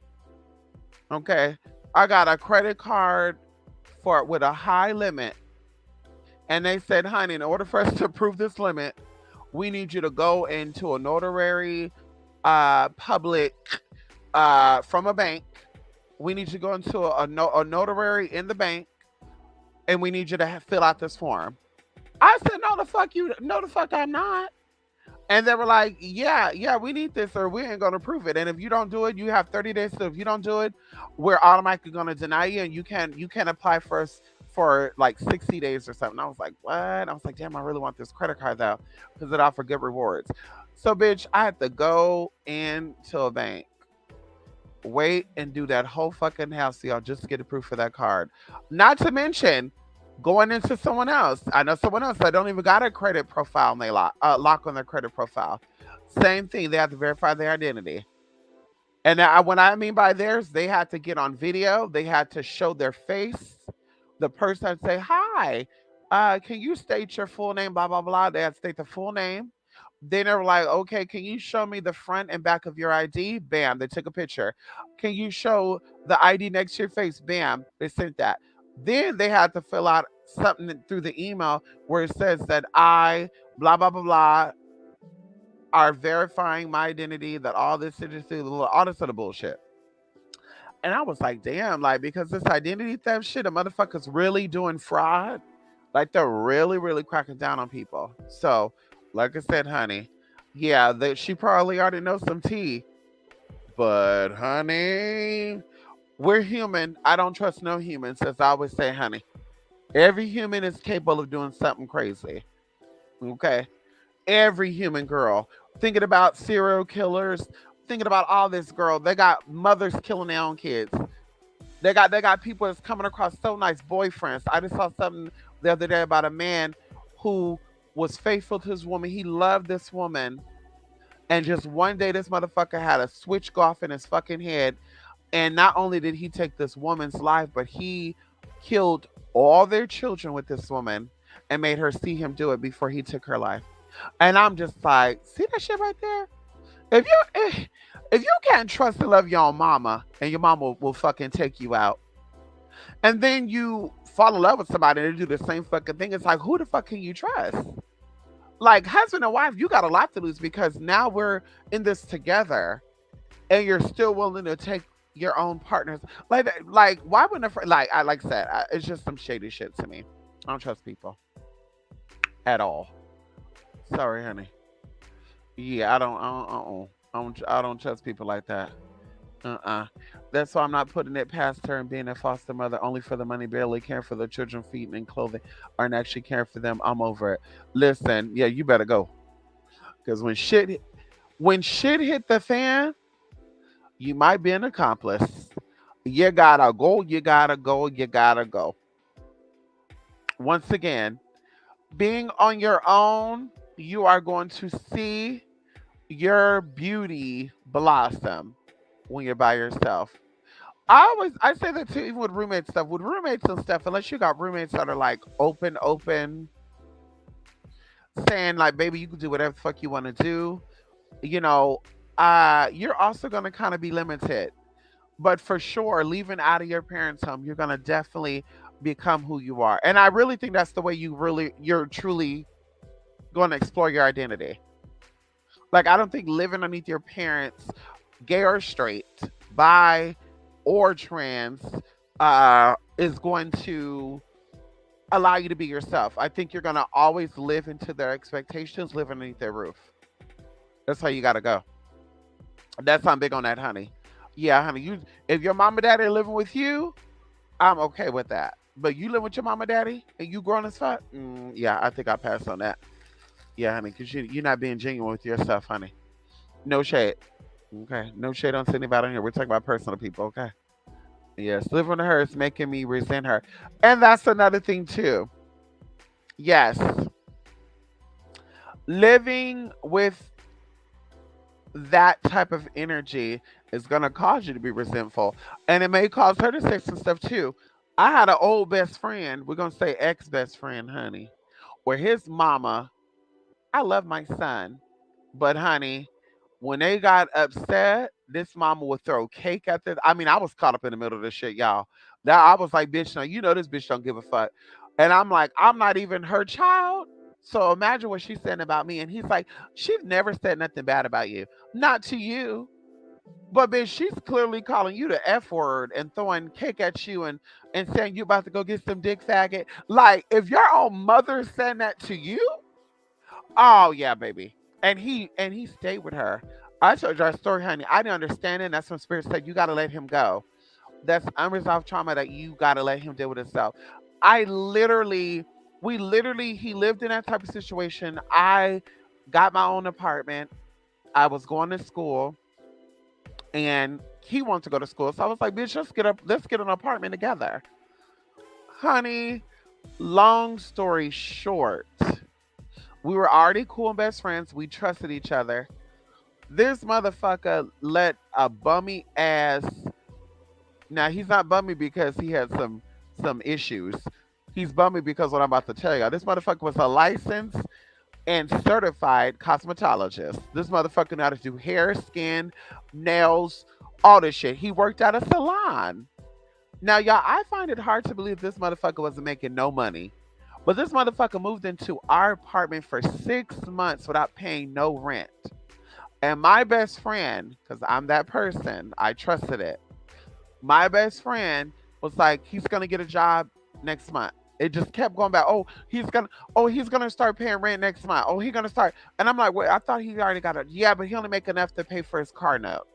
Okay, I got a credit card for with a high limit, and they said, honey, in order for us to approve this limit, we need you to go into a notary public from a bank. We need you to go into a notary in the bank, and we need you to fill out this form. I said, no, the fuck you, no, the fuck I'm not. And they were like, yeah, we need this or we ain't going to approve it. And if you don't do it, you have 30 days. So if you don't do it, we're automatically going to deny you and you can apply first for like 60 days or something. I was like, what? I was like, damn, I really want this credit card though because it offered good rewards. So, bitch, I had to go into a bank, wait and do that whole fucking house, y'all, just to get approved for that card. Not to mention going into someone else. I know someone else that don't even got a credit profile and they lock on their credit profile. Same thing. They have to verify their identity. And what I mean by theirs, they had to get on video. They had to show their face. The person had to say, hi, can you state your full name, blah, blah, blah. They had to state the full name. Then they were like, okay, can you show me the front and back of your ID? Bam, they took a picture. Can you show the ID next to your face? Bam, they sent that. Then they had to fill out something through the email where it says that I, blah, blah, blah, blah, are verifying my identity, that all this is all this other bullshit. And I was like, damn, like, because this identity theft shit, the motherfuckers really doing fraud. Like, they're really, really cracking down on people. So, like I said, honey, yeah, she probably already knows some tea. But, honey, we're human. I don't trust no humans, as I always say, honey. Every human is capable of doing something crazy. Okay? Every human girl. Thinking about serial killers, thinking about all this girl. They got mothers killing their own kids. They got people that's coming across so nice boyfriends. I just saw something the other day about a man who was faithful to his woman. He loved this woman. And just one day this motherfucker had a switch go off in his fucking head. And not only did he take this woman's life, but he killed all their children with this woman and made her see him do it before he took her life. And I'm just like, see that shit right there? If you can't trust and love your own mama and your mama will fucking take you out, and then you fall in love with somebody and they do the same fucking thing, it's like, who the fuck can you trust? Like, husband and wife, you got a lot to lose because now we're in this together and you're still willing to take your own partners. Like why wouldn't a friend, like I said, it's just some shady shit to me. I don't trust people at all. Sorry, honey. Yeah, I don't trust people like that. Uh-uh. That's why I'm not putting it past her and being a foster mother only for the money, barely caring for the children, feeding and clothing, aren't actually caring for them. I'm over it. Listen, yeah, you better go. Because when shit hit the fan, you might be an accomplice. You gotta go, you gotta go, you gotta go. Once again, being on your own, you are going to see your beauty blossom when you're by yourself. I say that too, even with roommate stuff. With roommates and stuff, unless you got roommates that are like open, saying like, baby, you can do whatever the fuck you want to do, you know, you're also gonna kind of be limited. But for sure, leaving out of your parents' home, you're gonna definitely become who you are. And I really think that's the way you're truly gonna explore your identity. Like I don't think living underneath your parents, gay or straight, bi or trans, is going to allow you to be yourself. I think you're gonna always live into their expectations, live underneath their roof. That's how you gotta go. That's I'm big on that, honey. Yeah, honey. You if your mom and daddy are living with you, I'm okay with that. But you live with your mom and daddy and you grown as fuck? Yeah, I think I pass on that. Yeah, honey, because you're not being genuine with yourself, honey. No shade. Okay. No shade on anybody on here. We're talking about personal people, okay? Yes, living with her is making me resent her. And that's another thing too. Yes. Living with that type of energy is gonna cause you to be resentful. And it may cause her to say some stuff too. I had an old best friend, we're gonna say ex best friend, honey, where his mama, I love my son, but honey, when they got upset, this mama would throw cake at this. I mean, I was caught up in the middle of this shit, y'all. Now I was like, bitch, now you know this bitch don't give a fuck. And I'm like, I'm not even her child. So imagine what she's saying about me. And he's like, she's never said nothing bad about you. Not to you. But bitch, she's clearly calling you the F word and throwing cake at you and saying you about to go get some dick faggot. Like, if your own mother saying that to you, oh yeah, baby. And he stayed with her. I told you our story, honey. I didn't understand it. And that's when Spirit said you gotta let him go. That's unresolved trauma that you gotta let him deal with himself. I literally, he lived in that type of situation. I got my own apartment. I was going to school and he wanted to go to school. So I was like, bitch, let's get an apartment together. Honey, long story short, we were already cool and best friends. We trusted each other. This motherfucker let a bummy ass. Now he's not bummy because he had some issues. He's bummy because what I'm about to tell you. This motherfucker was a licensed and certified cosmetologist. This motherfucker knew how to do hair, skin, nails, all this shit. He worked at a salon. Now, y'all, I find it hard to believe this motherfucker wasn't making no money. But this motherfucker moved into our apartment for 6 months without paying no rent. And my best friend, because I'm that person, I trusted it. My best friend was like, he's gonna get a job next month. It just kept going back. He's gonna start paying rent next month. Oh, he's gonna start. And I'm like, wait, I thought he already got a, yeah, but he only make enough to pay for his car note.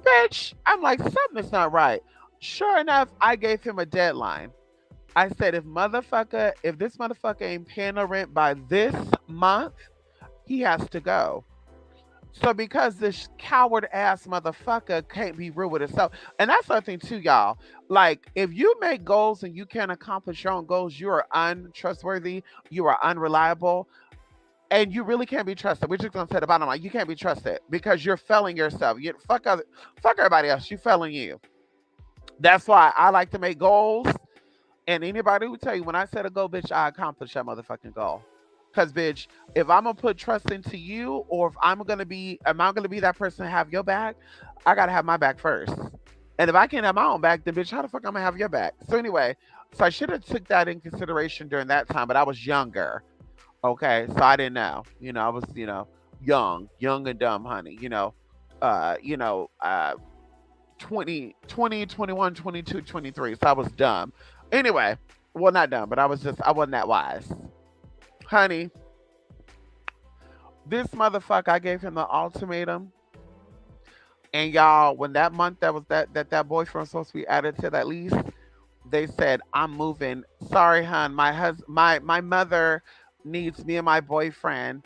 Bitch, I'm like, something's not right. Sure enough, I gave him a deadline. I said, if this motherfucker ain't paying the rent by this month, he has to go. So because this coward ass motherfucker can't be real with himself, and that's the other thing too, y'all. Like, if you make goals and you can't accomplish your own goals, you are untrustworthy, you are unreliable, and you really can't be trusted. We're just gonna say the bottom line: you can't be trusted because you're failing yourself. You fuck everybody else. You failing you. That's why I like to make goals. And anybody who tell you when I set a goal, bitch, I accomplish that motherfucking goal. Cause bitch, if I'm gonna put trust into you, or if am I gonna be that person to have your back? I gotta have my back first. And if I can't have my own back, then bitch, how the fuck I'm gonna have your back? So anyway, so I should have took that in consideration during that time, but I was younger. Okay, so I didn't know. I was, young and dumb, honey. Uh, you know, uh, 20, 21, 22, 23. So I was dumb. Anyway, well, not dumb, but I wasn't that wise. Honey, this motherfucker, I gave him the ultimatum. And y'all, when that month that was that boyfriend was supposed to be added to that lease, they said, I'm moving. Sorry, hon. My mother needs me and my boyfriend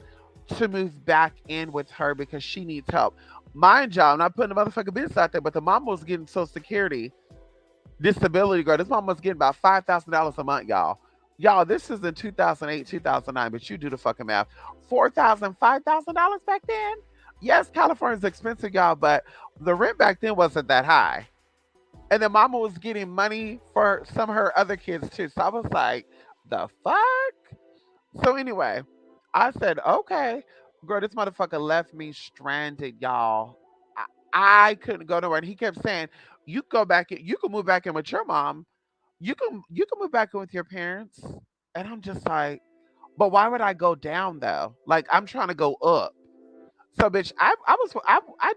to move back in with her because she needs help. Mind y'all, I'm not putting the motherfucking business out there, but the mama was getting Social Security disability, girl. This mama was getting about $5,000 a month, y'all. Y'all, this is in 2008, 2009, but you do the fucking math. $4,000, $5,000 back then? Yes, California's expensive, y'all, but the rent back then wasn't that high. And then mama was getting money for some of her other kids too. So I was like, the fuck? So anyway, I said, okay. Girl, this motherfucker left me stranded, y'all. I couldn't go nowhere. And he kept saying, you go back in, you can move back in with your mom. You can move back in with your parents. And I'm just like, but why would I go down though? Like I'm trying to go up. So, bitch, I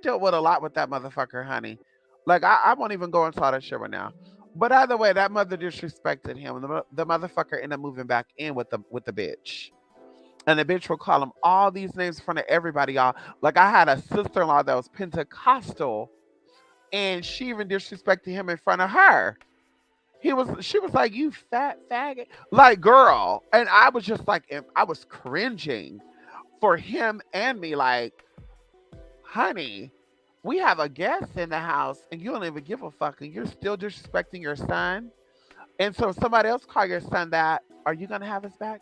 dealt with a lot with that motherfucker, honey. Like I won't even go into all that shit right now. But either way, that mother disrespected him, and the motherfucker ended up moving back in with the bitch. And the bitch will call him all these names in front of everybody, y'all. Like I had a sister-in-law that was Pentecostal, and she even disrespected him in front of her. She was like, "You fat faggot," like girl, and I was just like, I was cringing for him and me, like honey, we have a guest in the house and you don't even give a fuck and you're still disrespecting your son. And so if somebody else call your son that, are you gonna have his back?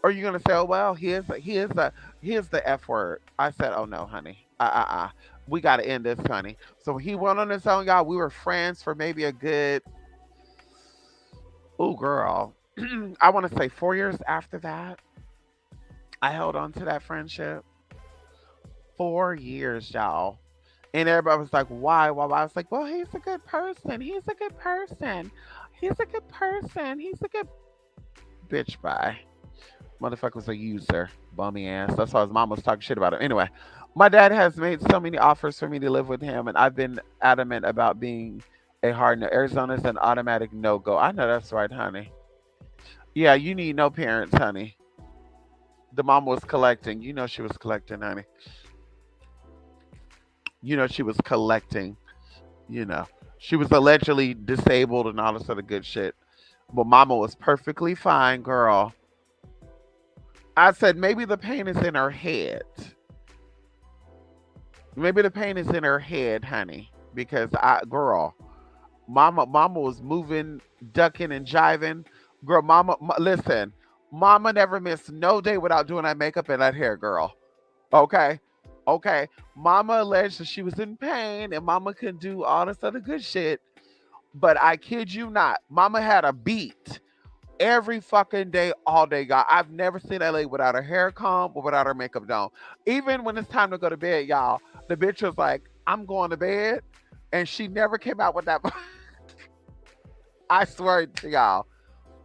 Or are you gonna say, oh well, he is the F word? I said, oh no, honey. We gotta end this, honey. So he went on his own, y'all. We were friends for maybe a good oh girl. I wanna say 4 years after that. I held on to that friendship. 4 years, y'all. And everybody was like, why? Why? I was like, well, he's a good person. He's a good person. He's a good person. He's a good bitch. Bye. Motherfucker was a user. Bummy ass. That's why his mom was talking shit about him. Anyway, my dad has made so many offers for me to live with him, and I've been adamant about being a hard no. Arizona's an automatic no go. I know that's right, honey. Yeah, you need no parents, honey. The mom was collecting. You know she was collecting, honey. You know she was collecting. You know. She was allegedly disabled and all this other good shit. But mama was perfectly fine, girl. I said maybe the pain is in her head. Maybe the pain is in her head, honey. Because girl, mama was moving, ducking and jiving. Girl, listen, mama never missed no day without doing that makeup and that hair, girl. Okay. Okay. Mama alleged that she was in pain and mama couldn't do all this other good shit. But I kid you not, mama had a beat every fucking day, all day, y'all. I've never seen that lady without her hair comb or without her makeup done. Even when it's time to go to bed, y'all, the bitch was like, I'm going to bed. And she never came out with that. I swear to y'all,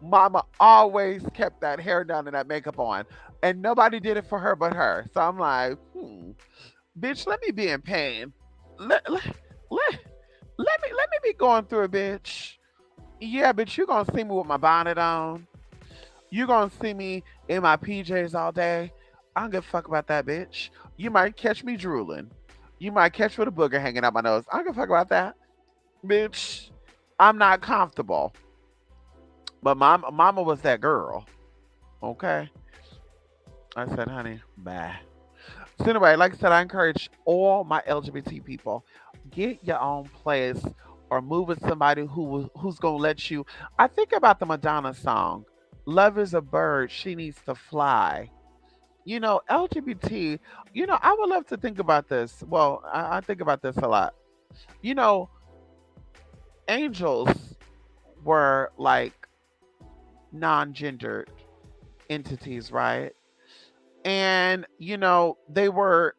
mama always kept that hair done and that makeup on. And nobody did it for her but her. So I'm like, bitch, let me be in pain. Let, let me be going through it, bitch. Yeah, bitch, you gonna see me with my bonnet on. You gonna see me in my PJs all day. I don't give a fuck about that, bitch. You might catch me drooling. You might catch me with a booger hanging out my nose. I don't give a fuck about that, bitch. I'm not comfortable. But mama was that girl. Okay. I said, honey, bye. So anyway, like I said, I encourage all my LGBT people, get your own place or move with somebody who's gonna let you. I think about the Madonna song, "Love is a bird, she needs to fly." You know, LGBT. You know, I would love to think about this. Well, I think about this a lot. You know, angels were like non-gendered entities, right? And you know, they were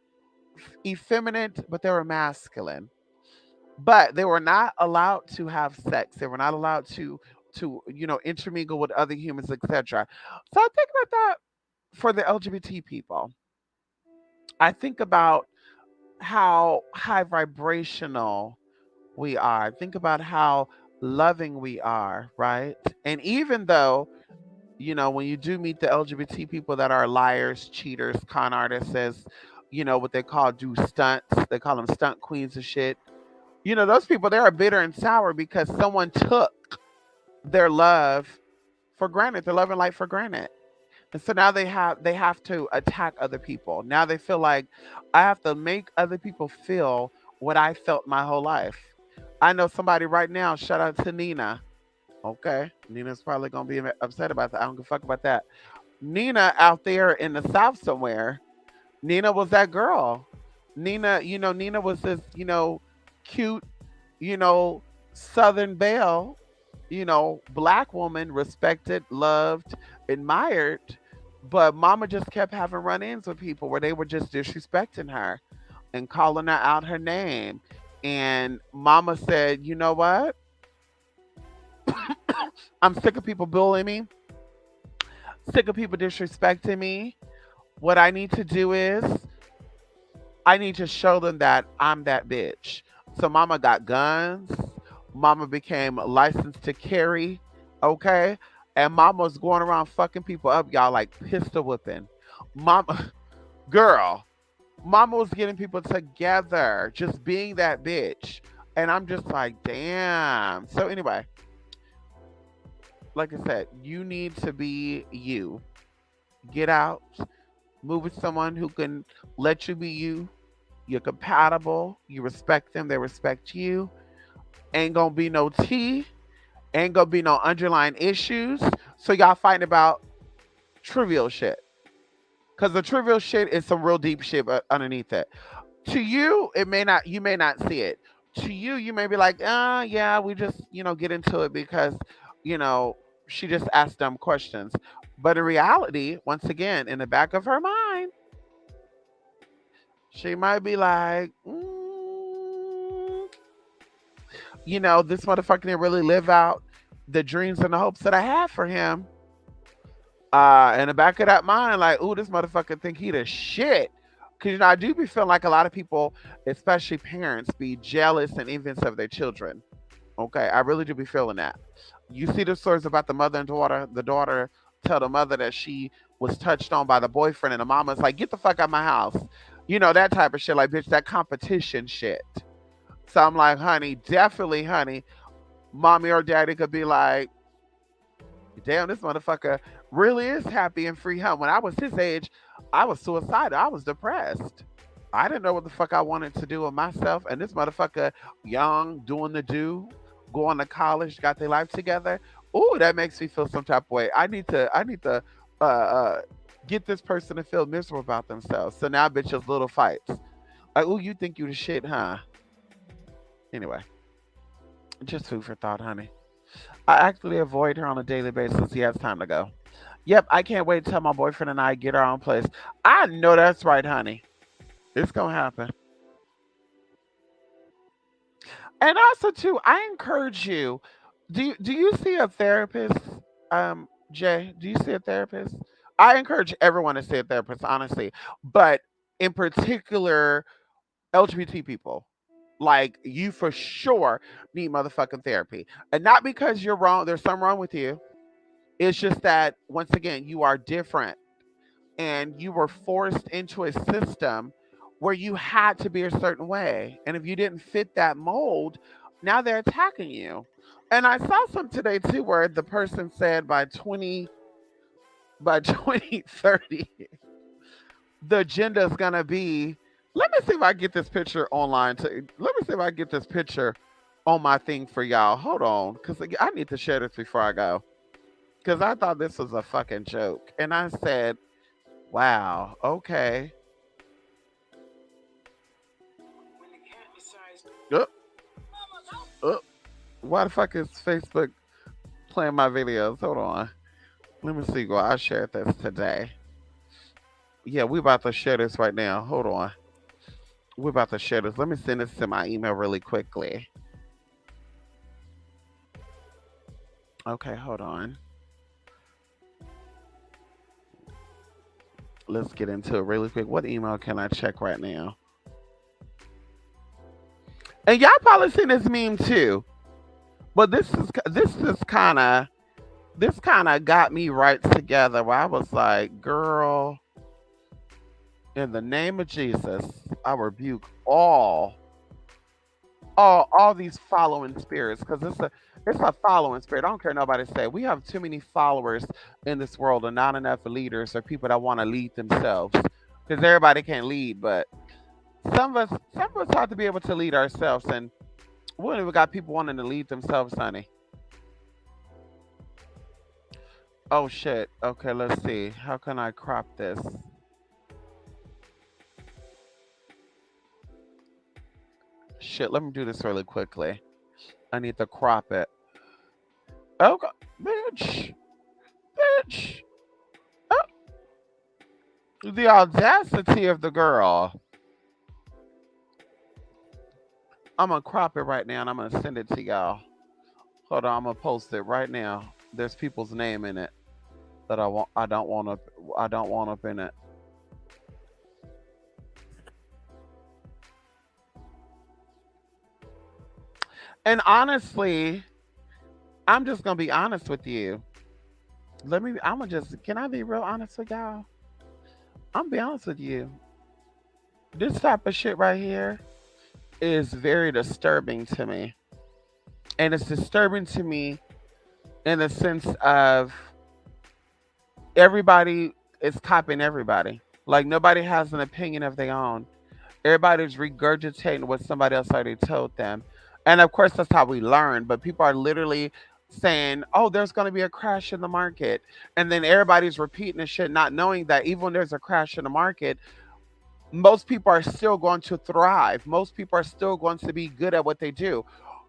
effeminate, but they were masculine. But they were not allowed to have sex. They were not allowed to intermingle with other humans, etc. So I think about that for the LGBT people. I think about how high vibrational we are. Think about how loving we are, right? And even though, when you do meet the LGBT people that are liars, cheaters, con artists, as what they call do stunts, they call them stunt queens and shit. Those people, they are bitter and sour because someone took their love for granted, their love and light for granted. And so now they have to attack other people. Now they feel like I have to make other people feel what I felt my whole life. I know somebody right now, shout out to Nina. Okay. Nina's probably gonna be upset about that. I don't give a fuck about that. Nina out there in the South somewhere. Nina was that girl. Nina was this, cute, you know, Southern belle, black woman, respected, loved, admired. But mama just kept having run ins with people where they were just disrespecting her and calling her out her name. And mama said, you know what? I'm sick of people bullying me, sick of people disrespecting me. What I need to do is I need to show them that I'm that bitch. So mama got guns. Mama became licensed to carry. Okay. And mama was going around fucking people up, y'all, like pistol whipping. Mama, girl, mama was getting people together, just being that bitch. And I'm just like, damn. So, anyway, like I said, you need to be you. Get out, move with someone who can let you be you. You're compatible. You respect them. They respect you. Ain't gonna be no tea. Ain't gonna be no underlying issues. So y'all fighting about trivial shit. Cause the trivial shit is some real deep shit underneath it. To you, it may not. You may not see it. To you, you may be like, yeah, we just get into it because you know she just asked dumb questions. But in reality, once again, in the back of her mind, she might be like, this motherfucker didn't really live out the dreams and the hopes that I had for him. In the back of that mind, like, ooh, this motherfucker think he the shit. Cause I do be feeling like a lot of people, especially parents, be jealous and envious of their children. Okay, I really do be feeling that. You see the stories about the mother and daughter. The daughter tell the mother that she was touched on by the boyfriend, and the mama's like, "Get the fuck out of my house." That type of shit. Like, bitch, that competition shit. So I'm like, honey, definitely, honey, mommy or daddy could be like, damn, this motherfucker really is happy and free, huh? When I was his age, I was suicidal. I was depressed. I didn't know what the fuck I wanted to do with myself. And this motherfucker, young, doing the do, going to college, got their life together. Ooh, that makes me feel some type of way. I need to get this person to feel miserable about themselves. So now bitches little fights. Like, ooh, you think you the shit, huh? Anyway, just food for thought, honey. I actually avoid her on a daily basis. He has time to go. Yep, I can't wait till my boyfriend and I get our own place. I know that's right, honey. It's gonna happen. And also, too, I encourage you. Do you see a therapist, Jay? Do you see a therapist? I encourage everyone to see a therapist, honestly, but in particular, LGBT people. Like you for sure need motherfucking therapy, and not because you're wrong. There's something wrong with you. It's just that once again, you are different and you were forced into a system where you had to be a certain way. And if you didn't fit that mold, now they're attacking you. And I saw some today too where the person said by 2030 the agenda is gonna be, let me see if I get this picture online to let me see if I get this picture on my thing for y'all. Hold on, because I need to share this before I go. Because I thought this was a fucking joke. And I said, wow, okay. Uh, uh, why the fuck is Facebook playing my videos? Hold on. Let me see. Well, I shared this today. Yeah, we about to share this right now. Hold on. We're about to share this. Let me send this to my email really quickly. Okay, hold on. Let's get into it really quick. What email can I check right now? And y'all probably seen this meme too. But this kind of got me right together where I was like, girl, in the name of Jesus, I rebuke all these following spirits because it's a following spirit. I don't care nobody say. We have too many followers in this world and not enough leaders or people that want to lead themselves. Because everybody can't lead, but some of us have to be able to lead ourselves, and we don't even got people wanting to lead themselves, honey. Oh shit. Okay, let's see. How can I crop this? Shit, let me do this really quickly. I need to crop it. Okay, bitch, bitch. Oh, the audacity of the girl. I'm gonna crop it right now and I'm gonna send it to y'all. Hold on, I'm gonna post it right now. There's people's name in it that I want. I don't want up. I don't want up in it. And honestly, I'm just gonna be honest with you. Let me. I'm gonna just. Can I be real honest with y'all? I'm gonna be honest with you. This type of shit right here is very disturbing to me, and it's disturbing to me in the sense of everybody is copying everybody. Like nobody has an opinion of their own. Everybody's regurgitating what somebody else already told them. And of course, that's how we learn. But people are literally saying, oh, there's going to be a crash in the market. And then everybody's repeating the shit, not knowing that even when there's a crash in the market, most people are still going to thrive. Most people are still going to be good at what they do.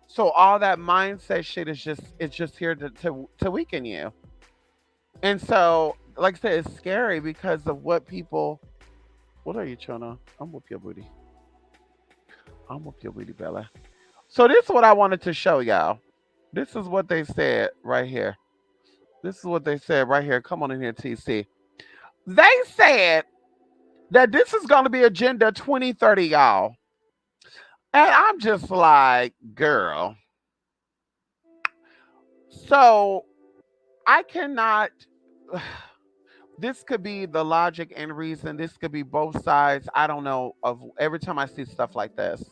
So all that mindset shit is just here to weaken you. And so, like I said, it's scary because of what people. What are you trying to? I'm with your booty. I'm with your booty, Bella. So this is what I wanted to show y'all. This is what they said right here. This is what they said right here. Come on in here, TC. They said that this is going to be Agenda 2030, y'all. And I'm just like, girl. So I cannot. This could be the logic and reason. This could be both sides. I don't know. Of every time I see stuff like this,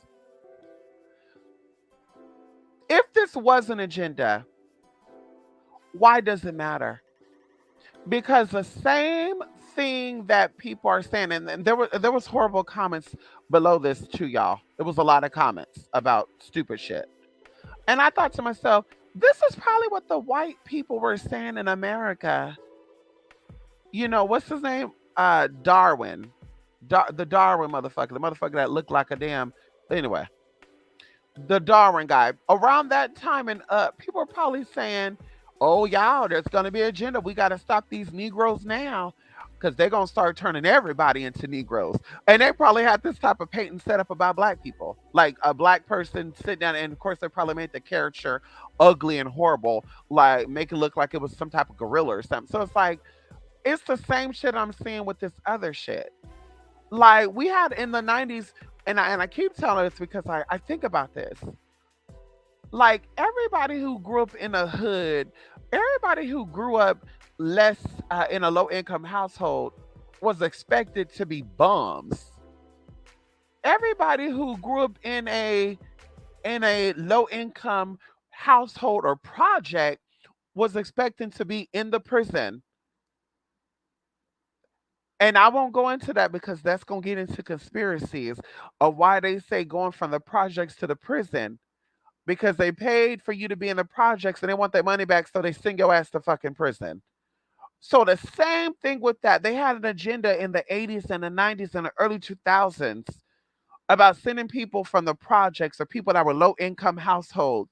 if this was an agenda, why does it matter? Because the same thing that people are saying, and there was horrible comments below this too, y'all. It was a lot of comments about stupid shit, and I thought to myself, this is probably what the white people were saying in America. What's his name? Darwin, the Darwin motherfucker, the motherfucker that looked like a damn. Anyway, the Darwin guy. Around that time and people are probably saying, "Oh, y'all, there's gonna be an agenda. We got to stop these Negroes now, because they're gonna start turning everybody into Negroes." And they probably had this type of painting set up about black people, like a black person sitting down, and of course they probably made the caricature ugly and horrible, like make it look like it was some type of gorilla or something. So it's like it's the same shit I'm seeing with this other shit. Like we had in the '90s, and I keep telling this because I think about this. Like everybody who grew up in a hood, everybody who grew up less in a low income household was expected to be bums. Everybody who grew up in a low income household or project was expecting to be in the prison. And I won't go into that because that's going to get into conspiracies of why they say going from the projects to the prison, because they paid for you to be in the projects and they want their money back, so they send your ass to fucking prison. So the same thing with that. They had an agenda in the 80s and the 90s and the early 2000s about sending people from the projects or people that were low income households,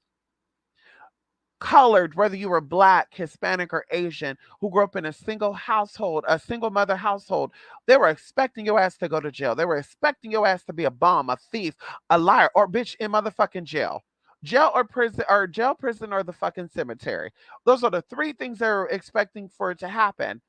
colored, whether you were black, Hispanic, or Asian, who grew up in a single household, a single mother household. They were expecting your ass to go to jail. They were expecting your ass to be a bum, a thief, a liar, or bitch in motherfucking jail. Jail or prison, or jail, prison, or the fucking cemetery. Those are the three things they're expecting for it to happen.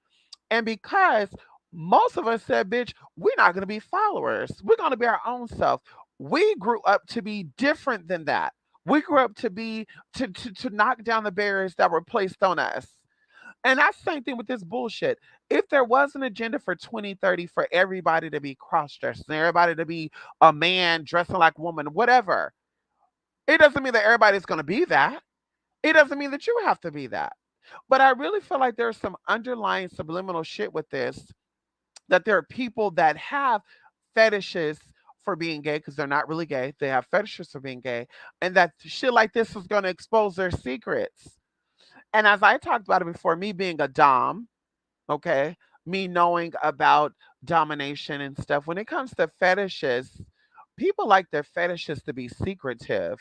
And because most of us said, bitch, we're not going to be followers, we're going to be our own self. We grew up to be different than that. We grew up to be to knock down the barriers that were placed on us. And that's the same thing with this bullshit. If there was an agenda for 2030 for everybody to be cross-dressed and everybody to be a man dressing like a woman, whatever, it doesn't mean that everybody's going to be that. It doesn't mean that you have to be that. But I really feel like there's some underlying subliminal shit with this, that there are people that have fetishes for being gay because they're not really gay. They have fetishes for being gay, and that shit like this is going to expose their secrets. And as I talked about it before, me being a Dom, okay, me knowing about domination and stuff, when it comes to fetishes, people like their fetishes to be secretive.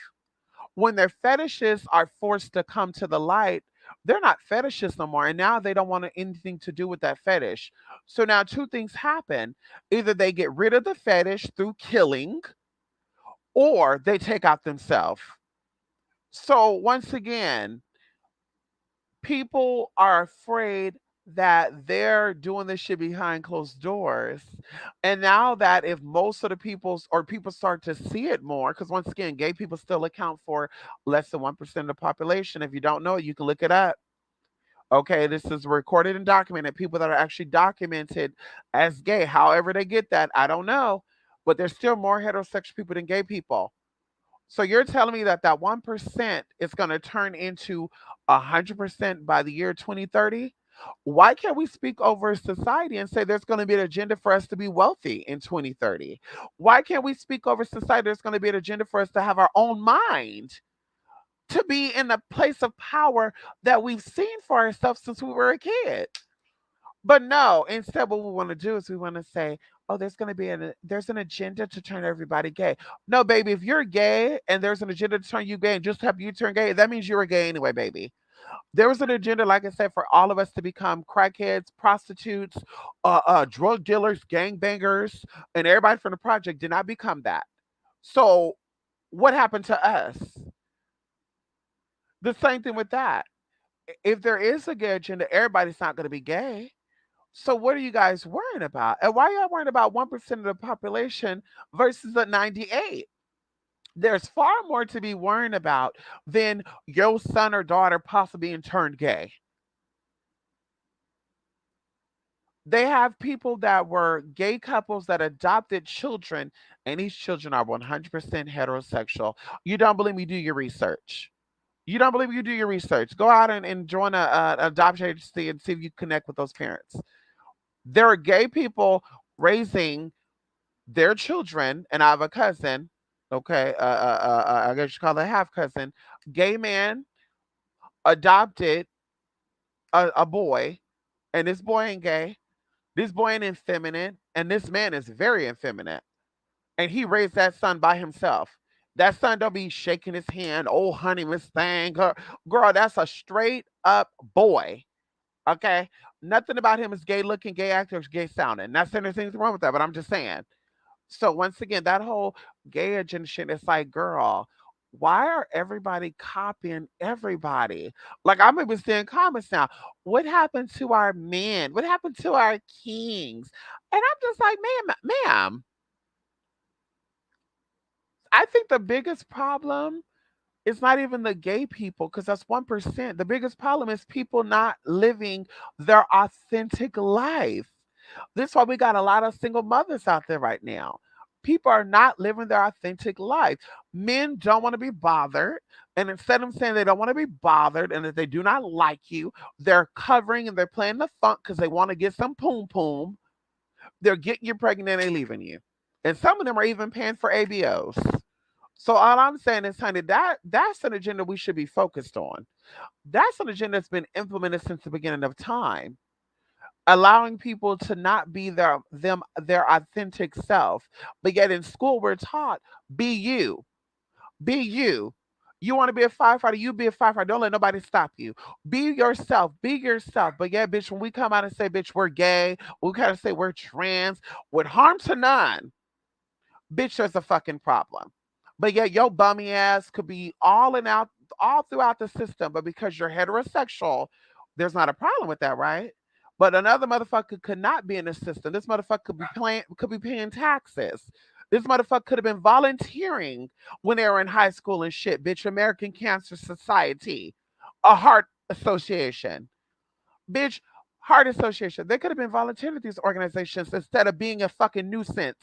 When their fetishes are forced to come to the light, they're not fetishes no more. And now they don't want anything to do with that fetish. So now two things happen. Either they get rid of the fetish through killing, or they take out themselves. So once again, people are afraid that they're doing this shit behind closed doors. And now that if most of the people's or people start to see it more, because once again, gay people still account for less than 1% of the population. If you don't know it, you can look it up. Okay, this is recorded and documented. People that are actually documented as gay, however they get that, I don't know. But there's still more heterosexual people than gay people. So you're telling me that that 1% is going to turn into 100% by the year 2030? Why can't we speak over society and say there's going to be an agenda for us to be wealthy in 2030? Why can't we speak over society? There's going to be an agenda for us to have our own mind, to be in a place of power that we've seen for ourselves since we were a kid. But no, instead what we want to do is we want to say, oh, there's an agenda to turn everybody gay. No, baby, if you're gay and there's an agenda to turn you gay and just have you turn gay, that means you were gay anyway, baby. There was an agenda, like I said, for all of us to become crackheads, prostitutes, drug dealers, gangbangers, and everybody from the project did not become that. So what happened to us? The same thing with that. If there is a gay agenda, everybody's not going to be gay. So what are you guys worrying about? And why are y'all worrying about 1% of the population versus the 98? There's far more to be worrying about than your son or daughter possibly being turned gay. They have people that were gay couples that adopted children, and these children are 100% heterosexual. You don't believe me? Do your research. You don't believe me? You do your research. Go out and join an adoption agency and see if you connect with those parents. There are gay people raising their children, and I have a cousin, okay, I guess you call it a half cousin, gay man adopted a boy, and this boy ain't gay. This boy ain't effeminate, and this man is very effeminate. And he raised that son by himself. That son don't be shaking his hand, oh honey, Miss Thang. Girl, that's a straight up boy. Okay? Nothing about him is gay looking, gay actor, gay sounding. Not saying there's anything wrong with that, but I'm just saying. So once again, that whole gay agenda shit, it's like, girl, why are everybody copying everybody? Like I'm even seeing comments now. What happened to our men? What happened to our kings? And I'm just like, ma'am, I think the biggest problem is not even the gay people, because that's 1%. The biggest problem is people not living their authentic life. This is why we got a lot of single mothers out there right now. People are not living their authentic life. Men don't want to be bothered. And instead of saying they don't want to be bothered and that they do not like you, they're covering and they're playing the funk because they want to get some poom poom. They're getting you pregnant and they leaving you. And some of them are even paying for ABOs. So all I'm saying is, honey, that's an agenda we should be focused on. That's an agenda that's been implemented since the beginning of time, allowing people to not be their authentic self. But yet in school we're taught, be you. Be you. You want to be a firefighter, you be a firefighter. Don't let nobody stop you. Be yourself. Be yourself. But yeah, bitch, when we come out and say, bitch, we're gay, we kind of say we're trans, with harm to none, bitch, there's a fucking problem. But yet your bummy ass could be all and out all throughout the system, but because you're heterosexual, there's not a problem with that, right? But another motherfucker could not be in the system. This motherfucker could be paying taxes. This motherfucker could have been volunteering when they were in high school and shit, bitch. American Cancer Society, a heart association, bitch. Heart Association. They could have been volunteering at these organizations instead of being a fucking nuisance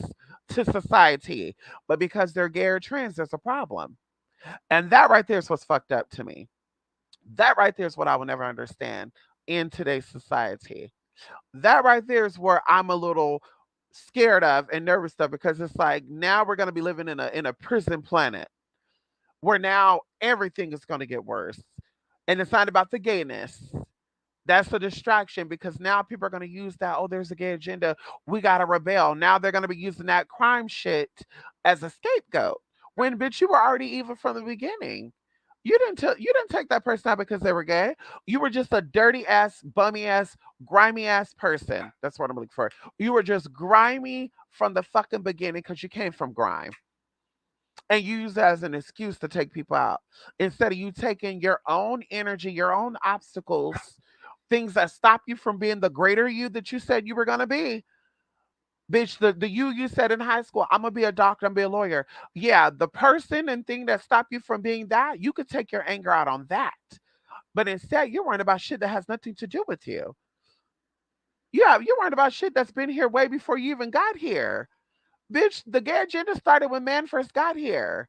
to society. But because they're gay or trans, there's a problem. And that right there is what's fucked up to me. That right there is what I will never understand in today's society. That right there is where I'm a little scared of and nervous of, because it's like now we're going to be living in a prison planet where now everything is going to get worse. And it's not about the gayness. That's a distraction, because now people are going to use that. Oh, there's a gay agenda. We got to rebel. Now they're going to be using that crime shit as a scapegoat. When bitch, you were already evil from the beginning. You didn't take that person out because they were gay. You were just a dirty ass, bummy ass, grimy ass person. That's what I'm looking for. You were just grimy from the fucking beginning because you came from grime. And you use that as an excuse to take people out. Instead of you taking your own energy, your own obstacles, things that stop you from being the greater you that you said you were gonna be. Bitch, the you said in high school, I'm gonna be a doctor, I'm gonna be a lawyer. Yeah, the person and thing that stopped you from being that, you could take your anger out on that. But instead, you're worrying about shit that has nothing to do with you. Yeah, you're worrying about shit that's been here way before you even got here. Bitch, the gay agenda started when man first got here.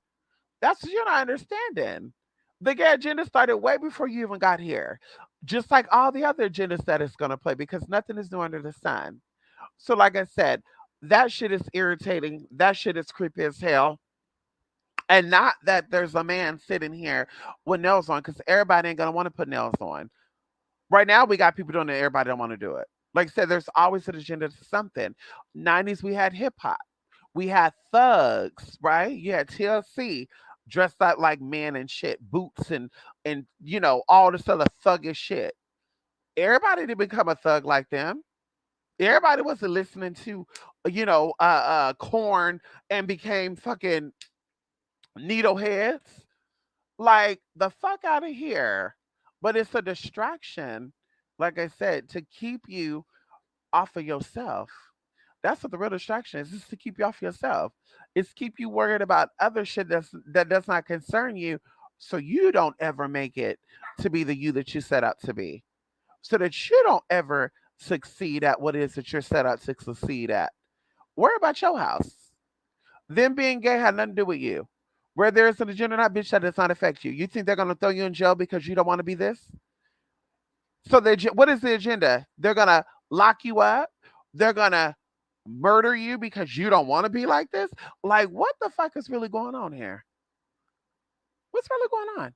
That's what you're not understanding. The gay agenda started way before you even got here. Just like all the other agendas that it's gonna play, because nothing is new under the sun. So, like I said, that shit is irritating. That shit is creepy as hell. And not that there's a man sitting here with nails on, because everybody ain't gonna want to put nails on. Right now, we got people doing it. Everybody don't want to do it. Like I said, there's always an agenda to something. 90s, we had hip hop. We had thugs, right? You had TLC dressed up like men and shit, boots and all this other thuggish shit. Everybody didn't become a thug like them. Everybody wasn't listening to, corn and became fucking needleheads. Like the fuck out of here. But it's a distraction, like I said, to keep you off of yourself. That's what the real distraction is. It's to keep you off yourself. It's keep you worried about other shit that does not concern you, so you don't ever make it to be the you that you set out to be. So that you don't ever succeed at what it is that you're set out to succeed at. Worry about your house. Them being gay had nothing to do with you. Where there is an agenda or not, bitch, that does not affect you. You think they're gonna throw you in jail because you don't want to be this? So what is the agenda? They're gonna lock you up. They're gonna murder you because you don't want to be like this. Like, what the fuck is really going on here? What's really going on?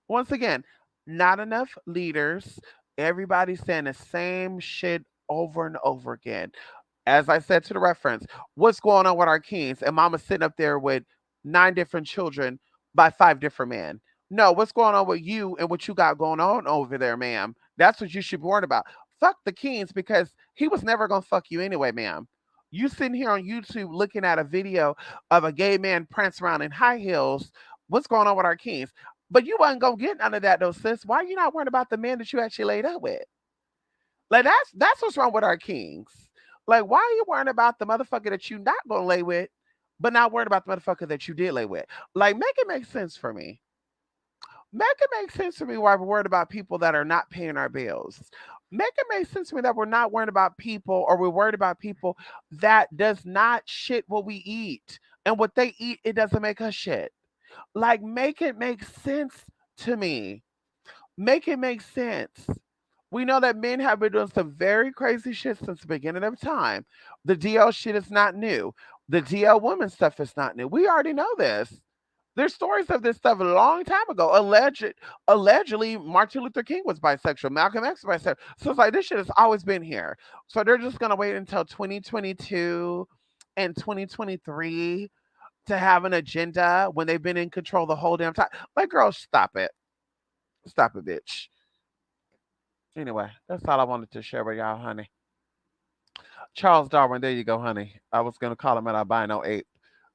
Once again, not enough leaders. Everybody's saying the same shit over and over again. As I said to the reference, what's going on with our kings? And mama's sitting up there with 9 different children by 5 different men. No, what's going on with you and what you got going on over there, ma'am? That's what you should be worried about. Fuck the kings, because he was never gonna fuck you anyway, ma'am. You sitting here on YouTube looking at a video of a gay man prance around in high heels. What's going on with our kings? But you wasn't gonna get none of that though, sis. Why are you not worried about the man that you actually laid up with? Like that's what's wrong with our kings. Like, why are you worrying about the motherfucker that you not gonna lay with, but not worried about the motherfucker that you did lay with? Like, make it make sense for me. Make it make sense for me why we're worried about people that are not paying our bills. Make it make sense to me that we're not worried about people, or we're worried about people that does not shit what we eat. And what they eat, it doesn't make us shit. Like, make it make sense to me. Make it make sense. We know that men have been doing some very crazy shit since the beginning of time. The DL shit is not new. The DL woman stuff is not new. We already know this. There's stories of this stuff a long time ago. Allegedly, Martin Luther King was bisexual. Malcolm X was bisexual. So it's like this shit has always been here. So they're just gonna wait until 2022 and 2023 to have an agenda when they've been in control the whole damn time. Like, girl, stop it. Stop it, bitch. Anyway, that's all I wanted to share with y'all, honey. Charles Darwin, there you go, honey. I was gonna call him an albino ape,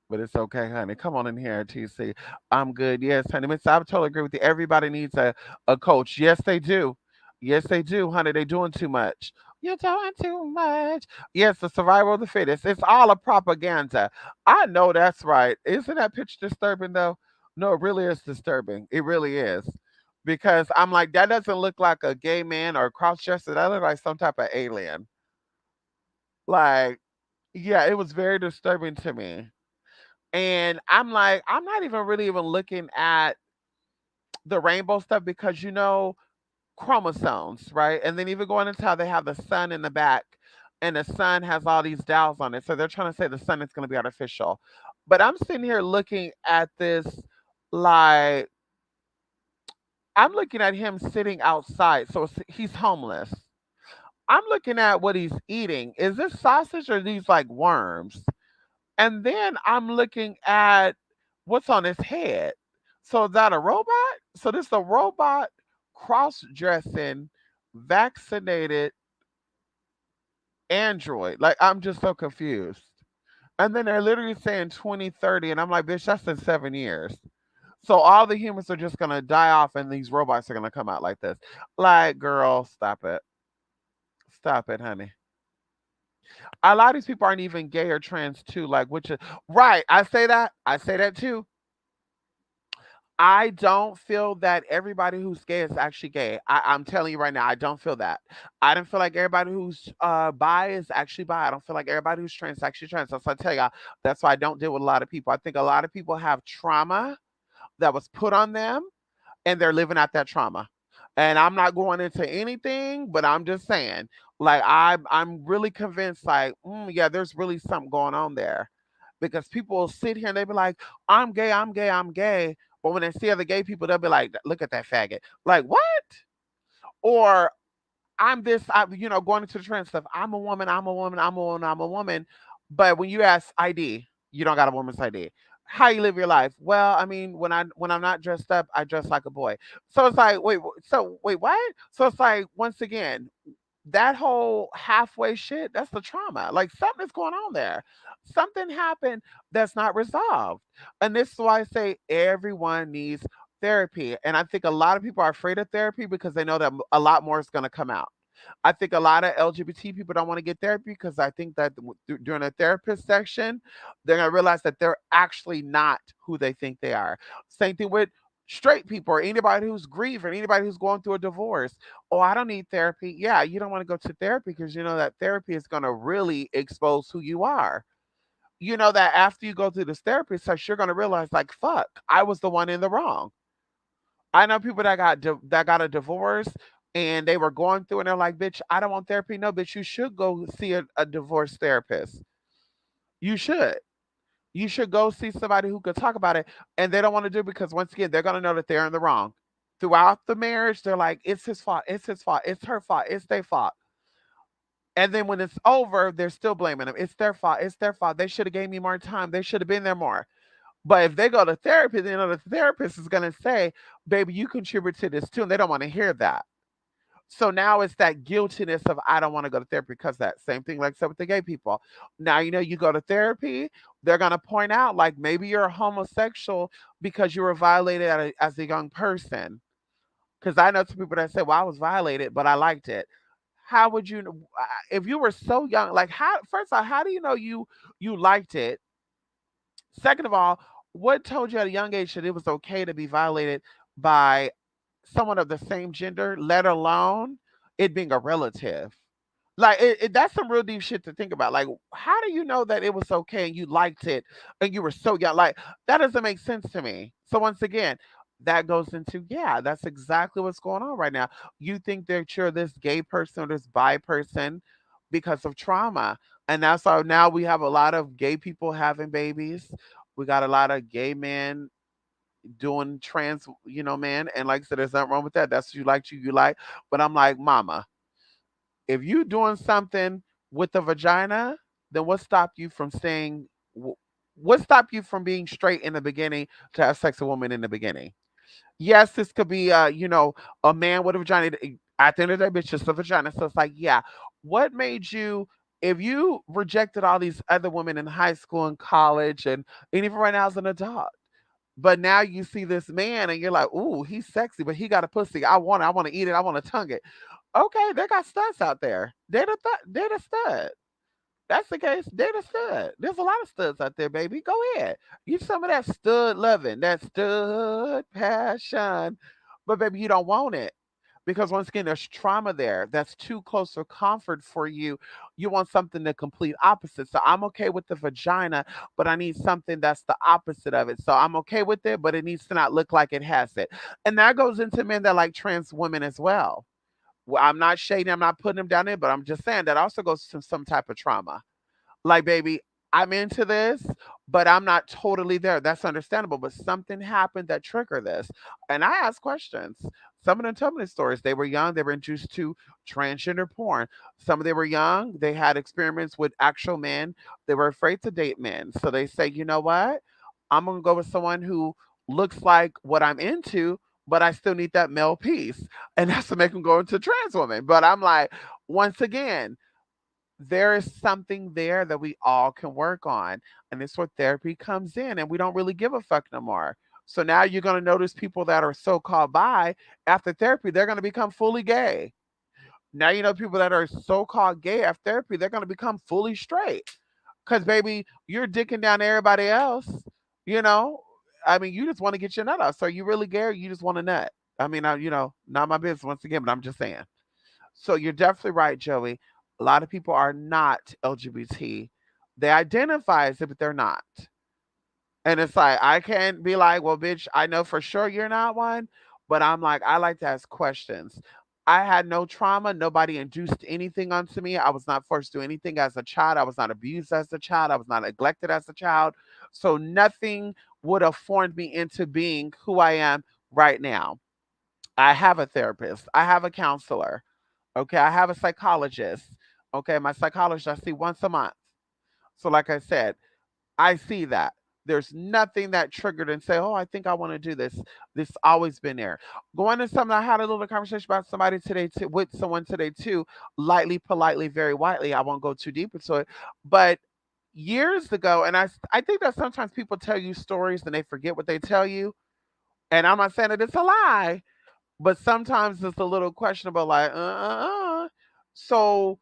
but it's okay, honey. Come on in here, TC. I'm good. Yes, honey. Miss, I totally agree with you. Everybody needs a coach. Yes, they do. Yes, they do, honey. They doing too much. You're doing too much. Yes, the survival of the fittest. It's all a propaganda. I know that's right. Isn't that picture disturbing though? No, it really is disturbing. It really is. Because I'm like, that doesn't look like a gay man or cross dresser. That looks like some type of alien. Like, yeah, it was very disturbing to me. And I'm like, I'm not even really even looking at the rainbow stuff because chromosomes, right? And then even going into how they have the sun in the back, and the sun has all these dials on it. So they're trying to say the sun is going to be artificial. But I'm sitting here looking at this like I'm looking at him sitting outside. So he's homeless. I'm looking at what he's eating. Is this sausage or these like worms? And then I'm looking at what's on his head. So is that a robot? So this is a robot cross dressing vaccinated android. Like I'm just so confused. And then they're literally saying 2030, and I'm like, bitch, that's in 7 years. So all the humans are just gonna die off, and these robots are gonna come out like this. Like, girl, stop it, stop it, honey. A lot of these people aren't even gay or trans too. Like, which is right. I say that too. I don't feel that everybody who's gay is actually gay. I'm telling you right now, I don't feel that. I don't feel like everybody who's bi is actually bi. I don't feel like everybody who's trans is actually trans. That's what I tell y'all. That's why I don't deal with a lot of people. I think a lot of people have trauma that was put on them, and they're living out that trauma. And I'm not going into anything, but I'm just saying, like I'm really convinced, like, yeah, there's really something going on there, because people will sit here and they be like, I'm gay, I'm gay, I'm gay, but when they see other gay people, they'll be like, look at that faggot, like what? Or I'm this, going into the trans stuff. I'm a woman, I'm a woman, I'm a woman, I'm a woman. But when you ask ID, you don't got a woman's ID. How you live your life? Well, I mean, when I'm not dressed up, I dress like a boy. So it's like, wait, what? So it's like, once again, that whole halfway shit, that's the trauma. Like something's going on there. Something happened that's not resolved. And this is why I say everyone needs therapy. And I think a lot of people are afraid of therapy because they know that a lot more is going to come out. I think a lot of LGBT people don't want to get therapy because I think that during a therapist section, they're going to realize that they're actually not who they think they are. Same thing with straight people or anybody who's grieving, anybody who's going through a divorce. Oh, I don't need therapy. Yeah, you don't want to go to therapy because you know that therapy is going to really expose who you are. You know that after you go through this therapy session, you're going to realize, like, fuck, I was the one in the wrong. I know people that that got a divorce and they were going through and they're like, bitch, I don't want therapy. No, bitch, you should go see a divorce therapist. You should. You should go see somebody who could talk about it. And they don't want to do it because once again, they're gonna know that they're in the wrong. Throughout the marriage, they're like, it's his fault, it's his fault, it's her fault, it's their fault. And then when it's over, they're still blaming them. It's their fault, it's their fault. They should have gave me more time. They should have been there more. But if they go to therapy, then the therapist is gonna say, baby, you contribute to this too. And they don't want to hear that. So now it's that guiltiness of I don't want to go to therapy because that same thing like I said with the gay people. Now you go to therapy, they're gonna point out like maybe you're a homosexual because you were violated as a young person. Because I know some people that say, "Well, I was violated, but I liked it." How would you if you were so young? Like how? First of all, how do you know you liked it? Second of all, what told you at a young age that it was okay to be violated by someone of the same gender, let alone it being a relative? Like that's some real deep shit to think about. Like, how do you know that it was okay and you liked it and you were so young? Like, that doesn't make sense to me. So once again, that goes into yeah, that's exactly what's going on right now. You think that you're this gay person or this bi person because of trauma. And that's how now we have a lot of gay people having babies. We got a lot of gay men doing trans, man. And like I said, there's nothing wrong with that. That's what you like, you like. But I'm like, mama, if you doing something with the vagina, then what stopped you from saying, what stopped you from being straight in the beginning to have sex with a woman in the beginning? Yes, this could be, a man with a vagina. At the end of the day, bitch, just a vagina. So it's like, yeah, what made you, if you rejected all these other women in high school and college and even right now as an adult, but now you see this man and you're like, ooh, he's sexy, but he got a pussy. I want it. I want to eat it. I want to tongue it. Okay, they got studs out there. They're the stud. That's the case. They're the stud. There's a lot of studs out there, baby. Go ahead. Get some of that stud loving, that stud passion. But baby, you don't want it. Because once again, there's trauma there that's too close for comfort for you. You want something the complete opposite. So I'm okay with the vagina, but I need something that's the opposite of it. So I'm okay with it, but it needs to not look like it has it. And that goes into men that like trans women as well. Well, I'm not shading, I'm not putting them down there, but I'm just saying that also goes to some type of trauma. Like, baby, I'm into this, but I'm not totally there. That's understandable. But something happened that triggered this. And I ask questions. Some of them tell me the stories. They were young, they were introduced to transgender porn. Some of them were young, they had experiments with actual men. They were afraid to date men. So they say, you know what? I'm gonna go with someone who looks like what I'm into, but I still need that male piece. And that's to make them go into trans women. But I'm like, once again, there is something there that we all can work on. And it's where therapy comes in, and we don't really give a fuck no more. So now you're going to notice people that are so called bi after therapy, they're going to become fully gay. Now you know people that are so called gay after therapy, they're going to become fully straight. Because, baby, you're dicking down everybody else, you know? I mean, you just want to get your nut off. So you really gay or you just want a nut? I mean, not my business once again, but I'm just saying. So you're definitely right, Joey. A lot of people are not LGBT. They identify as it, but they're not. And it's like, I can't be like, well, bitch, I know for sure you're not one. But I'm like, I like to ask questions. I had no trauma. Nobody induced anything onto me. I was not forced to do anything as a child. I was not abused as a child. I was not neglected as a child. So nothing would have formed me into being who I am right now. I have a therapist. I have a counselor. Okay, I have a psychologist. Okay, my psychologist I see once a month. So, like I said, I see that. There's nothing that triggered and say, oh, I think I want to do this. This always been there. Going to something, I had a little conversation about somebody today, with someone today too, lightly, politely, very lightly. I won't go too deep into it. But years ago, and I think that sometimes people tell you stories and they forget what they tell you. And I'm not saying that it's a lie, but sometimes it's a little questionable, like, So,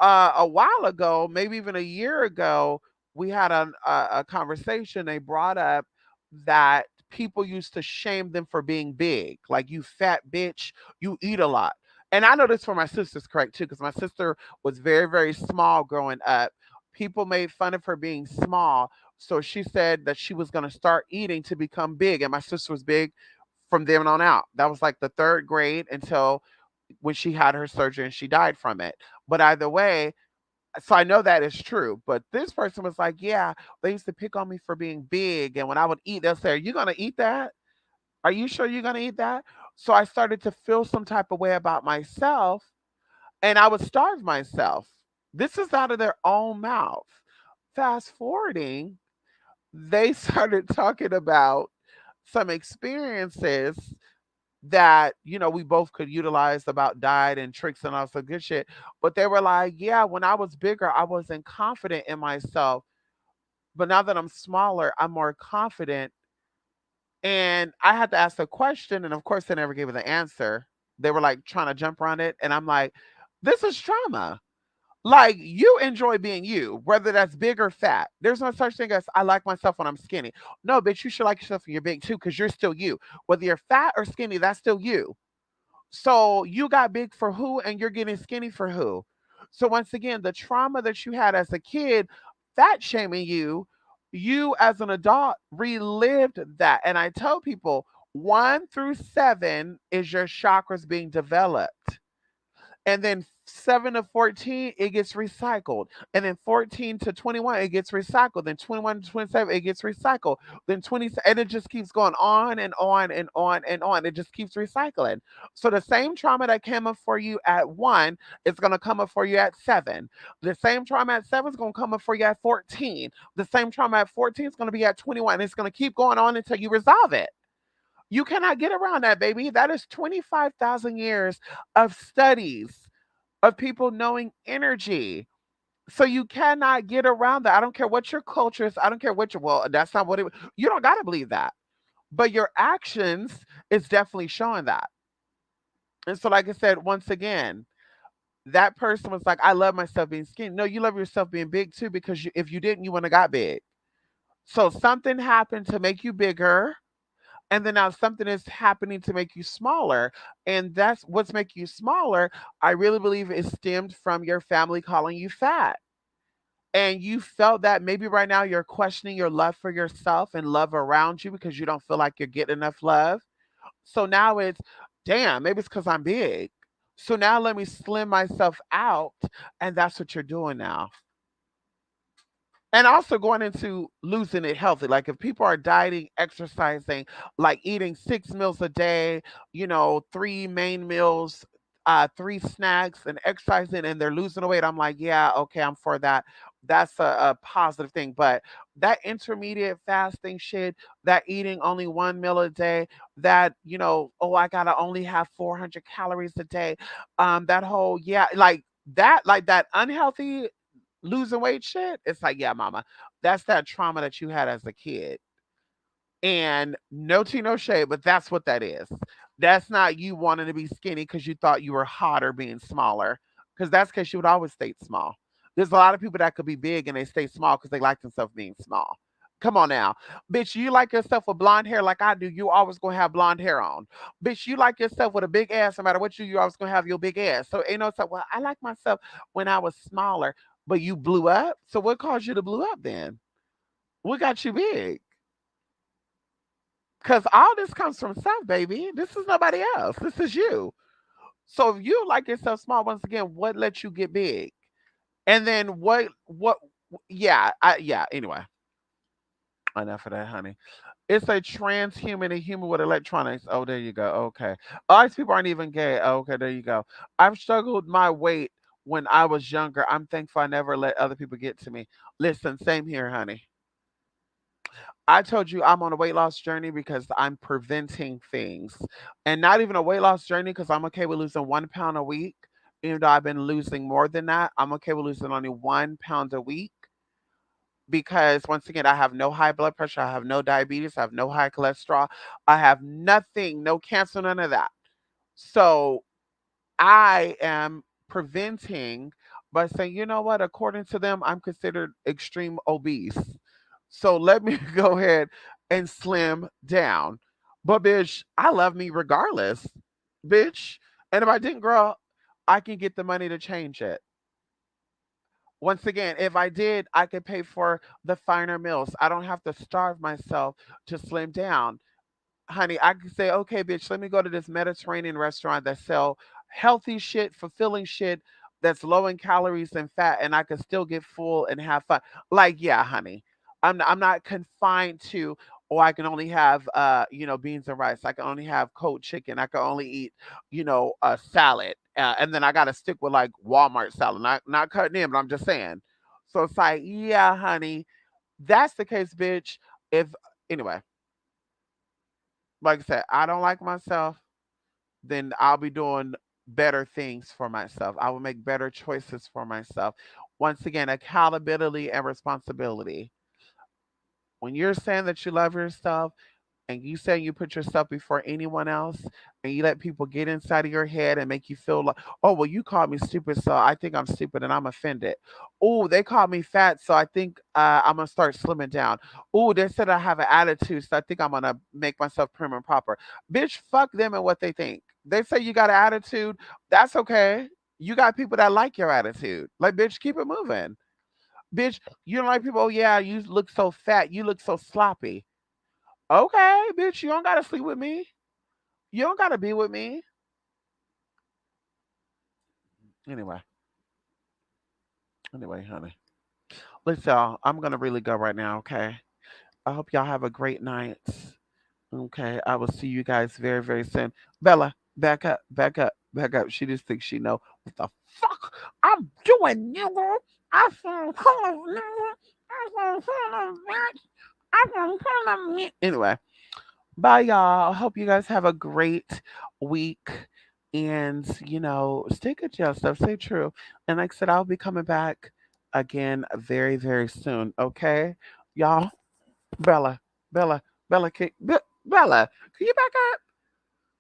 a while ago, maybe even a year ago, we had a conversation. They brought up that people used to shame them for being big, like, you fat bitch, you eat a lot. And I know this for my sister's correct too, because my sister was very, very small growing up. People made fun of her being small. So she said that she was going to start eating to become big. And my sister was big from then on out. That was like the third grade until when she had her surgery and she died from it. But either way, so I know that is true. But this person was like, yeah, they used to pick on me for being big. And when I would eat, they'll say, are you going to eat that? Are you sure you're going to eat that? So I started to feel some type of way about myself and I would starve myself. This is out of their own mouth. Fast forwarding, they started talking about some experiences that we both could utilize about diet and tricks and all some good shit. But they were like, yeah, when I was bigger, I wasn't confident in myself. But now that I'm smaller, I'm more confident. And I had to ask a question, and of course, they never gave me the answer. They were like trying to jump around it, and I'm like, this is trauma. Like, you enjoy being you, whether that's big or fat. There's no such thing as I like myself when I'm skinny. No, bitch, you should like yourself when you're big too, because you're still you. Whether you're fat or skinny, that's still you. So you got big for who and you're getting skinny for who? So once again, the trauma that you had as a kid, fat shaming you as an adult relived that. And I tell people 1 through 7 is your chakras being developed. And then 7 to 14, it gets recycled. And then 14 to 21, it gets recycled. Then 21 to 27, it gets recycled. Then 20, and it just keeps going on and on and on and on. It just keeps recycling. So the same trauma that came up for you at 1 is going to come up for you at 7. The same trauma at 7 is going to come up for you at 14. The same trauma at 14 is going to be at 21. It's going to keep going on until you resolve it. You cannot get around that, baby. That is 25,000 years of studies of people knowing energy. So you cannot get around that. I don't care what your culture is. I don't care what your, well, that's not what it, you don't got to believe that. But your actions is definitely showing that. And so, like I said, once again, that person was like, I love myself being skinny. No, you love yourself being big too, because if you didn't, you wouldn't have got big. So something happened to make you bigger, and then now something is happening to make you smaller. And that's what's making you smaller. I really believe it stemmed from your family calling you fat. And you felt that maybe right now you're questioning your love for yourself and love around you because you don't feel like you're getting enough love. So now it's, damn, maybe it's because I'm big. So now let me slim myself out. And that's what you're doing now. And also going into losing it healthy. Like if people are dieting, exercising, like eating 6 meals a day, three main meals, three snacks, and exercising, and they're losing weight, I'm like, yeah, okay, I'm for that. That's a positive thing. But that intermediate fasting shit, that eating only 1 meal a day, that, oh, I gotta only have 400 calories a day, that whole, yeah, like that unhealthy losing weight shit, it's like, yeah, mama, that's that trauma that you had as a kid. And no tea, no shade, but that's what that is. That's not you wanting to be skinny because you thought you were hotter being smaller, because that's because you would always stay small. There's a lot of people that could be big and they stay small because they like themselves being small. Come on now. Bitch, you like yourself with blonde hair like I do, you always gonna have blonde hair on. Bitch, you like yourself with a big ass, no matter what you always gonna have your big ass. So ain't no, so well, I like myself when I was smaller, but you blew up. So what caused you to blow up then? What got you big? Because all this comes from self, baby. This is nobody else. This is you. So if you like yourself small, once again, what lets you get big? And then yeah, anyway, enough of that, honey. It's a transhuman, a human with electronics. Oh, there you go. Okay. All these people aren't even gay. Oh, okay, there you go. I've struggled my weight when I was younger. I'm thankful I never let other people get to me. Listen, same here, honey. I told you I'm on a weight loss journey because I'm preventing things, and not even a weight loss journey because I'm okay with losing 1 pound a week. Even though I've been losing more than that, I'm okay with losing only 1 pound a week because once again, I have no high blood pressure, I have no diabetes, I have no high cholesterol, I have nothing, no cancer, none of that. So I am preventing by saying, you know what, according to them, I'm considered extreme obese. So let me go ahead and slim down. But bitch, I love me regardless. Bitch. And if I didn't grow, I can get the money to change it. Once again, if I did, I could pay for the finer meals. I don't have to starve myself to slim down. Honey, I could say, okay, bitch, let me go to this Mediterranean restaurant that sell healthy shit, fulfilling shit that's low in calories and fat, and I could still get full and have fun. Like, yeah, honey, I'm not confined to. Oh, I can only have beans and rice. I can only have cold chicken. I can only eat a salad, and then I got to stick with like Walmart salad. Not cutting in, but I'm just saying. So it's like, yeah, honey, that's the case, bitch. If anyway, like I said, I don't like myself, then I'll be doing better things for myself. I will make better choices for myself. Once again, accountability and responsibility. When you're saying that you love yourself and you say you put yourself before anyone else and you let people get inside of your head and make you feel like, oh, well, you called me stupid, so I think I'm stupid and I'm offended. Oh, they called me fat, so I think I'm going to start slimming down. Oh, they said I have an attitude, so I think I'm going to make myself prim and proper. Bitch, fuck them and what they think. They say you got an attitude. That's okay. You got people that like your attitude. Like, bitch, keep it moving. Bitch, you don't like people, oh, yeah, you look so fat. You look so sloppy. Okay, bitch, you don't gotta sleep with me. You don't gotta be with me. Anyway, anyway, honey. Listen, y'all, I'm gonna really go right now, okay? I hope y'all have a great night. Okay, I will see you guys very, very soon. Bella, back up, back up, back up. She just thinks she know what the fuck I'm doing, nigga. I feel cold, nigga. I feel cold, bitch. I feel cold, bitch. Anyway, bye, y'all. I hope you guys have a great week. And, stay good to yourself. Stay true. And like I said, I'll be coming back again very, very soon. Okay? Y'all, Bella, Bella, Bella, Bella, can you back up?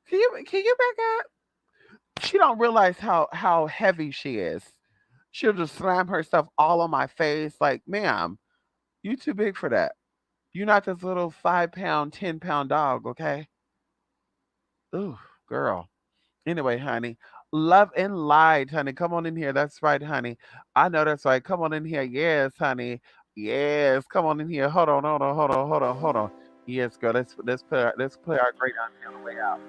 Can you back up? she don't realize how heavy she is. She'll just slam herself all on my face. Like, ma'am, you too big for that. You're not this little 5 pound, 10 pound dog, okay? Ooh, girl. Anyway, honey, love and light, honey. Come on in here. That's right, honey. I know that's right. Come on in here. Yes, honey. Yes, come on in here. Hold on. Yes, girl. Let's play our great auntie on the way out.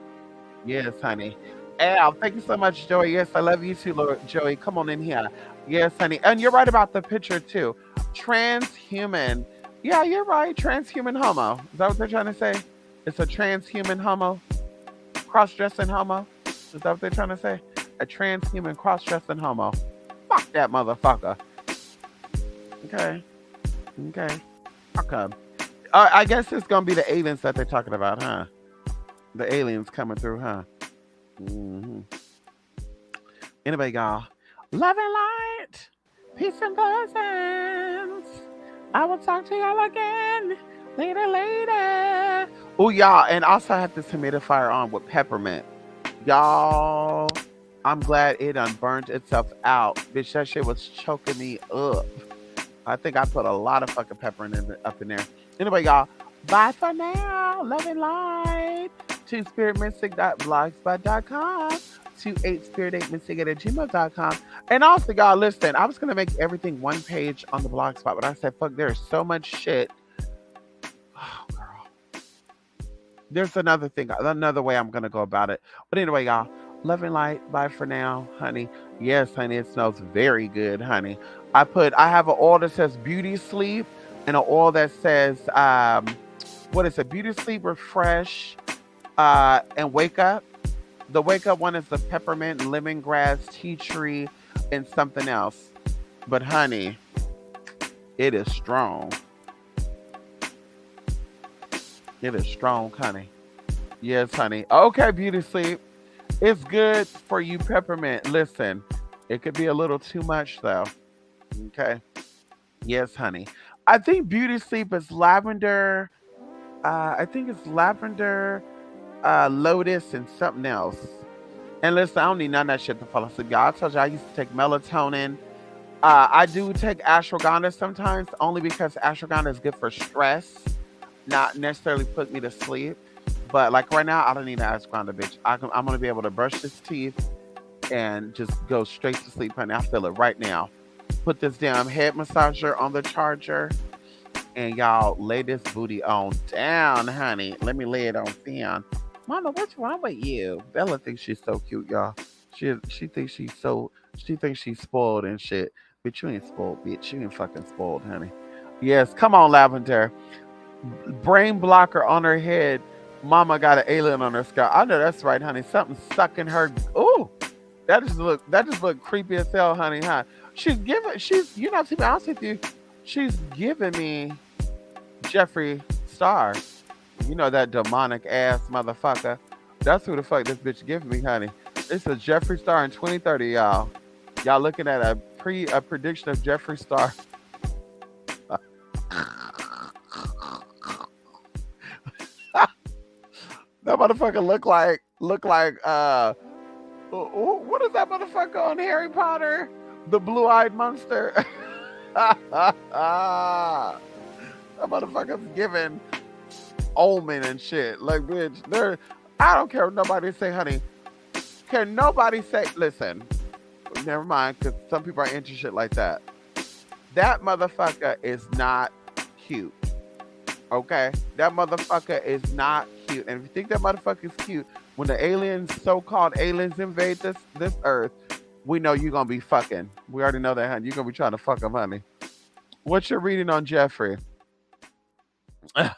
Yes, honey. Al, thank you so much, Joey. Yes, I love you too, Lord Joey. Come on in here. Yes, honey. And you're right about the picture too. Transhuman. Yeah, you're right. Transhuman homo. Is that what they're trying to say? It's a transhuman homo, cross-dressing homo. Is that what they're trying to say? A transhuman cross-dressing homo. Fuck that motherfucker. Okay. Okay. Okay. I guess it's gonna be the aliens that they're talking about, huh? The aliens coming through, huh? Hmm. Anyway, y'all, love and light, peace and blessings. I will talk to y'all again later. Oh, y'all, and also I have this humidifier on with peppermint. Y'all, I'm glad it done burnt itself out. Bitch, that shit was choking me up. I think I put a lot of fucking peppermint up in there. Anyway, y'all, bye for now. Love and light. To spiritmystic.blogspot.com, to 8spirit8mystic@gmail.com. And also, y'all, listen, I was going to make everything one page on the blogspot, but I said, fuck, there's so much shit. Oh, girl. There's another way I'm going to go about it. But anyway, y'all, love and light. Bye for now, honey. Yes, honey, it smells very good, honey. I have an oil that says Beauty Sleep and an oil that says, what is it? Beauty Sleep, Refresh, and Wake Up. The Wake Up one is the peppermint, lemongrass, tea tree, and something else. But honey, it is strong. It is strong, honey. Yes, honey. Okay, Beauty Sleep. It's good for you, peppermint. Listen, it could be a little too much though. Okay. Yes, honey. I think Beauty Sleep is lavender. I think it's lavender, lotus, and something else. And listen, I don't need none of that shit to fall asleep, y'all. I told you I used to take melatonin. I do take ashwagandha sometimes, only because ashwagandha is good for stress, not necessarily put me to sleep. But like right now, I don't need an ashwagandha, bitch. I'm gonna be able to brush this teeth and just go straight to sleep, honey. I feel it right now. Put this damn head massager on the charger, and y'all lay this booty on down, honey. Let me lay it on down. Mama, what's wrong with you? Bella thinks she's so cute, y'all. She thinks she's spoiled and shit. Bitch, you ain't spoiled, bitch. You ain't fucking spoiled, honey. Yes, come on, Lavender. Brain blocker on her head. Mama got an alien on her scalp. I know that's right, honey. Something sucking her. Ooh, that just look creepy as hell, honey, huh? To be honest with you, she's giving me Jeffree Star. You know that demonic ass motherfucker. That's who the fuck this bitch giving me, honey. It's a Jeffree Star in 2030, y'all. Y'all looking at a prediction of Jeffree Star. That motherfucker look like what is that motherfucker on Harry Potter? The blue-eyed monster. That motherfucker's giving Omen and shit. Like, bitch, I don't care what nobody say, honey. Can nobody say, listen, never mind, because some people are into shit like that. That motherfucker is not cute. Okay? That motherfucker is not cute. And if you think that motherfucker is cute, when the so-called aliens invade this earth, we know you're going to be fucking. We already know that, honey. You're going to be trying to fuck him, honey. What's your reading on Jeffree? I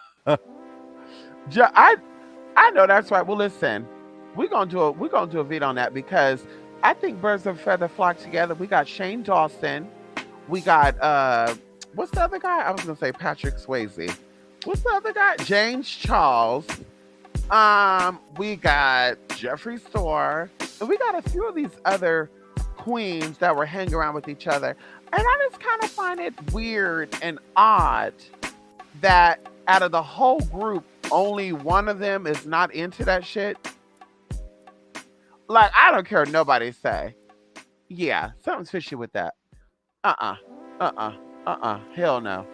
know that's right. Well, listen, we're gonna do a video on that because I think birds of a feather flock together. We got Shane Dawson. We got what's the other guy? I was gonna say Patrick Swayze. What's the other guy? James Charles. We got Jeffree Star. And we got a few of these other queens that were hanging around with each other. And I just kind of find it weird and odd that out of the whole group, only one of them is not into that shit. Like, I don't care what nobody say. Yeah, something's fishy with that. Uh-uh. Uh-uh. Uh-uh. Hell no.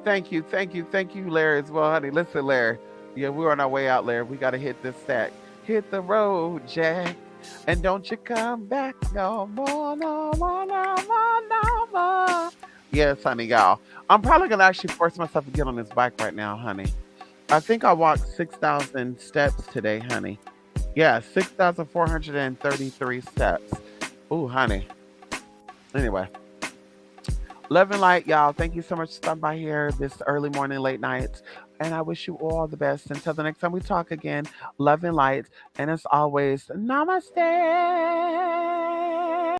Thank you. Thank you. Thank you, Larry, as well, honey. Listen, Larry. Yeah, we're on our way out, Larry. We got to hit this sack. Hit the road, Jack. And don't you come back no more, no more, no more, no more. Yes, honey, y'all. I'm probably going to actually force myself to get on this bike right now, honey. I think I walked 6,000 steps today, honey. Yeah, 6,433 steps. Ooh, honey. Anyway, love and light, y'all. Thank you so much for stopping by here this early morning, late night. And I wish you all the best. Until the next time we talk again, love and light. And as always, namaste.